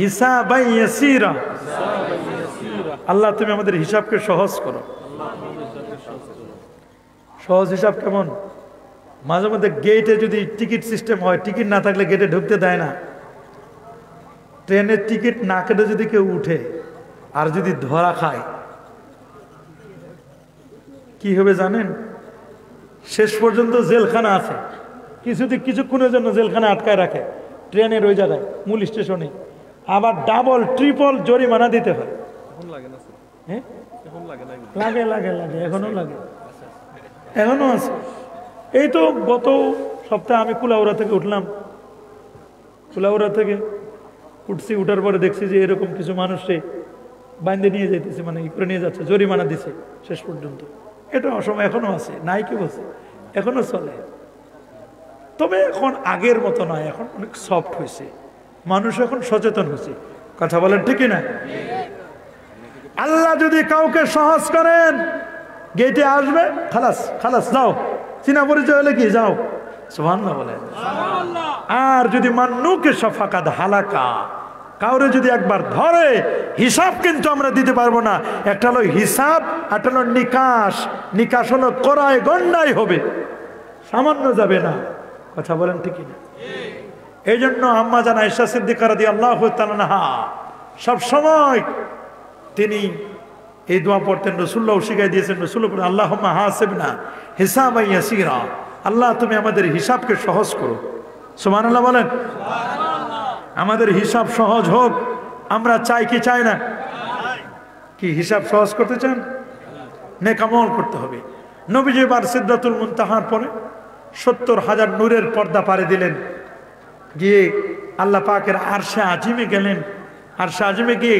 হিসাবান ইয়াসীরা। আল্লাহ তুমি আমাদের হিসাবকে সহজ করো। সহজ হিসাব কেমন? মাঝে মধ্যে গেটে যদি টিকিট সিস্টেম হয়, টিকিট না থাকলে গেটে ঢুকতে দেয় না। ট্রেনের টিকিট না কেটে যদি কেউ উঠে আর যদি ধরা খায়, কি হবে জানেন? শেষ পর্যন্ত জেলখানা আছে, কিছুক্ষণের জন্য জেলখানা আটকায় রাখে ট্রেনের ওই জায়গায়, মূল স্টেশনে। আবার ডাবল ট্রিপল জরিমানা দিতে হয়। হ্যাঁ লাগে লাগে লাগে, এখনো লাগে, এখনো আছে। এই তো গত সপ্তাহে আমি কুলাউড়া থেকে উঠলাম, কুলাউড়া থেকে উঠছি, উঠার পরে দেখছি যে এরকম কিছু মানুষে বাইন্দে নিয়ে যাইতেছে, মানে ই করে নিয়ে যাচ্ছে, জরিমানা দিছে শেষ পর্যন্ত। এটা অসময় এখনো আছে, নাই কি বলছে, এখনো চলে। তবে এখন আগের মতো নয়, এখন অনেক সফট হয়েছে, মানুষ এখন সচেতন হয়েছে। কথা বলেন ঠিকই না? আল্লাহ যদি কাউকে সহজ করেন, গেটে আসবে, খালাস খালাস যাও, চিনা পরিচয় হলে কি যাও, সুবহানাল্লাহ বলেন। আর যদি মান্নুকে সাফাকাত হালাকা, কাউরে যদি একবার ধরে, হিসাব কিন্তু আমরা দিতে পারবো না। একটা হলো হিসাব, একটা হলো নিকাশ। নিকাশ হলো করায় গন্ডাই হবে, সামান্য যাবে না। কথা বলেন ঠিকই না? এই জন্য আম্মা জান আয়েশা সিদ্দিকা রাদিয়াল্লাহু তাআলা আনহা সব সময় তিনি এই দোয়া পড়তেন, রাসূলুল্লাহ শিখাই দিয়েছেন। রাসূলুল্লাহ বলেন, আল্লাহুম্মা হাসিবনা হিসাবান ইয়াসীরা, আল্লাহ তুমি আমাদের হিসাবকে সহজ করো। সুবহানাল্লাহ বলেন। আমাদের হিসাব সহজ হোক আমরা চাই কি চাই না? কি হিসাব সহজ করতে চান? নেক আমল করতে হবে। নবীজি বার সিদরাতুল মুনতাহার পরে ৭০,০০০ নূরের পর্দা পাড়ি দিলেন, গিয়ে আল্লাহ পাকের আরশে আজিমে গেলেন। আরশে আজিমে গিয়ে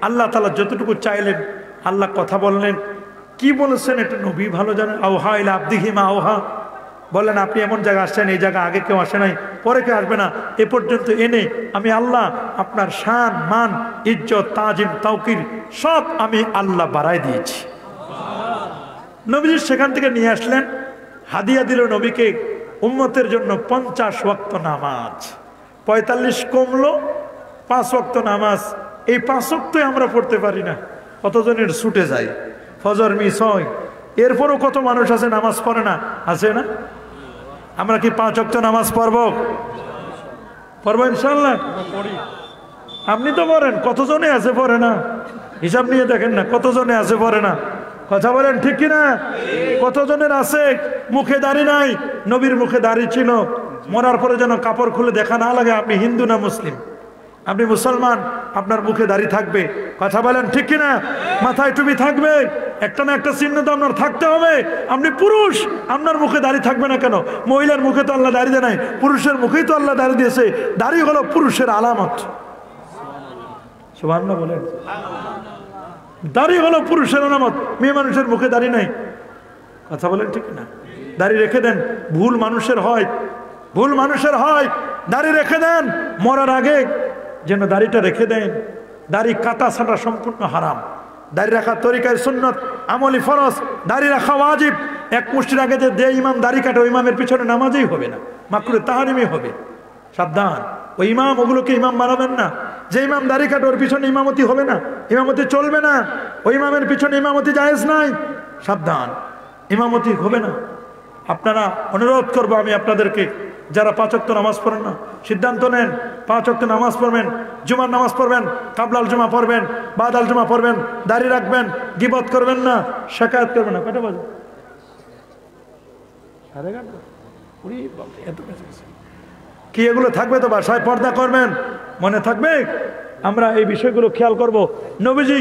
আল্লাহ তাআলা যতটুকু চাইলেন, আল্লাহ কথা বললেন। কি বলেছেন এটা নবী ভালো জানেন। আওহা ইলা আবদিহি মা আওহা, বলেন আপনি এমন জায়গায় আসছেন, এই জায়গা আগে কেউ আসে নাই, পরে কেউ আসবে না, এ পর্যন্ত এনে আমি আল্লাহ আপনার শান মান ইজ্জত তাজিম তাওকির সব আমি আল্লাহ বাড়াই দিয়েছি। নবীজি সেখান থেকে নিয়ে আসলেন, হাদিয়া দিল নবীকে উম্মতের জন্য 50 ওয়াক্ত নামাজ। 45 কমলো, 5 ওয়াক্ত নামাজ। এই 5 ওয়াক্তই আমরা পড়তে পারি না, কতজনের ছুটে যায়, ফজর মিস হয়। এরপরও কত মানুষ আছে নামাজ পড়ে না, আছে না? আমরা কি 5 ওয়াক্ত নামাজ পড়বো? পড়বো ইনশাআল্লাহ। আপনি তো পড়েন, কতজনে আছে পড়ে না? হিসাব নিয়ে দেখেন না কতজনে আছে পড়ে না। কথা বলেন ঠিক কিনা? কতজনের আছে মুখে দাড়ি নাই? নবীর মুখে দাড়ি ছিল, মরার পরে যেন কাপড় খুলে দেখা না লাগে আপনি হিন্দু না মুসলিম। আপনি মুসলমান, আপনার মুখে দাড়ি থাকবে। কথা বলেন ঠিক কিনা? মাথায় টুপি থাকবে, একটা না একটা চিহ্ন তো আপনার থাকতে হবে। আপনি পুরুষ, আপনার মুখে দাড়ি থাকবে না কেন? মহিলার মুখে তো আল্লাহ দাড়ি দেয় নাই, পুরুষের মুখেই তো আল্লাহ দাড়ি দিয়েছে। দাড়ি হলো পুরুষের আলামত। সুবহানাল্লাহ বলেন। দাড়ি হলো পুরুষের আলামত, মেয়ে মানুষের মুখে দাড়ি নাই। কথা বলেন ঠিক না? দাড়ি রেখে দেন, ভুল মানুষের হয়, ভুল মানুষের হয়। দাড়ি রেখে দেন, মরার আগে যেন দাড়িটা রেখে দেন। দাড়ি কাটা ছাটা সম্পূর্ণ হারাম। দাড়ি রাখার তরিকায় সুন্নত, আমলি ফরজ। দাড়ি রাখা ওয়াজিব। এক মুষ্টির আগে যে ইমাম দাড়ি কাটে, ওই ইমামের পিছনে নামাজই হবে না, মাকরুহ তাহরিমি হবে। সাবধান, ওই ইমাম, ওগুলোকে ইমাম বানাবেন না। যে ইমাম দাড়ি কাটে ওর পিছনে ইমামতি হবে না, ইমামতি চলবে না। ওই ইমামের পিছনে ইমামতি জায়েজ নাই। সাবধান, ইমামতি হবে না। আপনারা, অনুরোধ করবো আমি আপনাদেরকে, যারা 5 ওয়াক্ত নামাজ পড়েন না, সিদ্ধান্ত নেন 5 ওয়াক্ত নামাজ পড়বেন। জুমার নামাজ পড়বেন, কাবলাল জুমা পড়বেন, বাদাল জুমা পড়বেন, দাড়ি রাখবেন, গীবত করবেন না, শিকায়াত করবেন না। কয়টা বাজে? 11:30। কি এগুলো থাকবে তো? বাসায় পর্দা করবেন, মনে থাকবে। আমরা এই বিষয়গুলো খেয়াল করব। নবীজি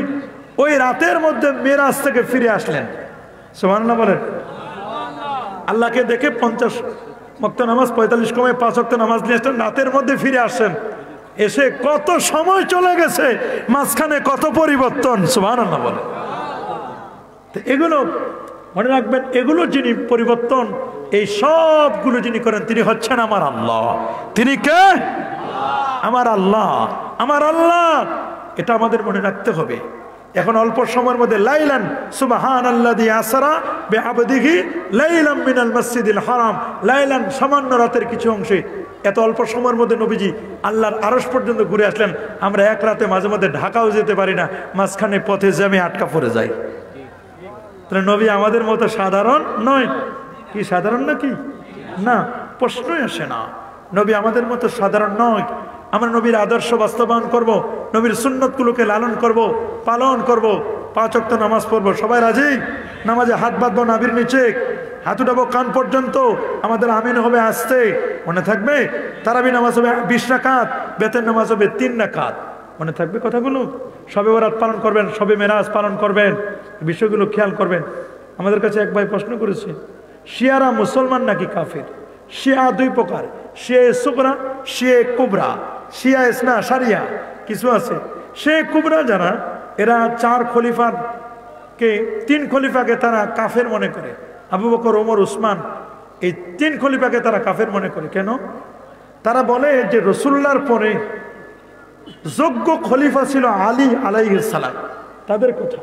ওই রাতের মধ্যে মেরাজ থেকে ফিরে আসলেন। সুবহানাল্লাহ বলেন। আল্লাহকে দেখে 50 ওয়াক্ত নামাজ 45 কমে 5 ওয়াক্ত নামাজ নিয়ে আসলেন, রাতের মধ্যে ফিরে আসেন। এসে কত সময় চলে গেছে, মাঝখানে কত পরিবর্তন। সুবহানাল্লাহ বলেন। এগুলো মনে রাখবেন, এগুলো যিনি পরিবর্তন, এই সবগুলো যিনি করেন, তিনি হচ্ছেন আমার আল্লাহ। তিনি কে? আমার আল্লাহ, আমার আল্লাহ। এটা আমাদের মনে রাখতে হবে। এখন অল্প সময়ের মধ্যে লাইলান সুবহানাল্লাযী আসরা বিআবদিহি লাইলাম মিনাল মসজিদিল হারাম, লাইলান সামান্য রাতের কিছু অংশে, এত অল্প সময়ের মধ্যে নবীজি আল্লাহর আরশ পর্যন্ত ঘুরে আসলেন। আমরা এক রাতে মাঝে মধ্যে ঢাকাও যেতে পারি না, মাঝখানে পথে জ্যামে আটকা পড়ে যাই। তাহলে নবী আমাদের মতো সাধারণ নয়। কি সাধারণ নাকি? না, প্রশ্নই আসে না। নবী আমাদের মতো সাধারণ নয়। আমরা নবীর আদর্শ বাস্তবায়ন করব, নবীর সুন্নতগুলোকে লালন করব, পালন করব। 5 ওয়াক্ত নামাজ পড়বো। সবাই রাজি? নামাজে হাত বাঁধবো নাভির নিচে, হাত উঠাবো কান পর্যন্ত। আমাদের আমিন হবে আস্তে, মনে থাকবে। তারাবি নামাজ হবে 20 রাকাত, বেতের নামাজ হবে 3 রাকাত। মনে থাকবে কথাগুলো? শবে বরাত পালন করবেন, শবে মেরাজ পালন করবেন, বিষয়গুলো খেয়াল করবেন। আমাদের কাছে এক ভাই প্রশ্ন করেছে, শিয়ারা মুসলমান নাকি কাফের? শিয়া দুই প্রকার, শিয়া সুকরা, শিয়া কুবরা। শিয়া ইসনা সারিয়া কিছু আছে, শিয়া কুবরা যারা, এরা তিন খলিফাকে তারা কাফের মনে করে। আবু বকর, ওমর, উসমান, এই তিন খলিফাকে তারা কাফের মনে করে। কেন? তারা বলে যে রসুল্লাহর পরে যোগ্য খলিফা ছিল আলী আলাইহিস সালাম, তাদের কথা।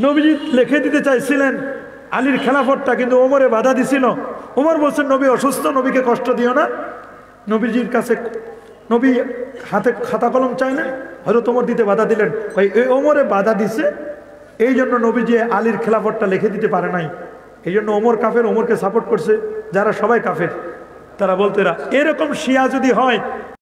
নবীজি লিখে দিতে চাইছিলেন আলীর খেলাফতটা, কিন্তু ওমরে বাধা দিছিল। ওমর বলছেন নবী অসুস্থ, নবীকে কষ্ট দিও না। নবীজির কাছে নবী হাতে খাতা কলম চাই না, হয়তো ওমর দিতে বাধা দিলেন। এই ওমরে বাধা দিছে, এই জন্য নবীজি আলীর খেলাফতটা লিখে দিতে পারে নাই। এই জন্য ওমর কাফের, ওমরকে সাপোর্ট করছে যারা সবাই কাফের। তারা বলতো এরা এরকম শিয়া যদি হয়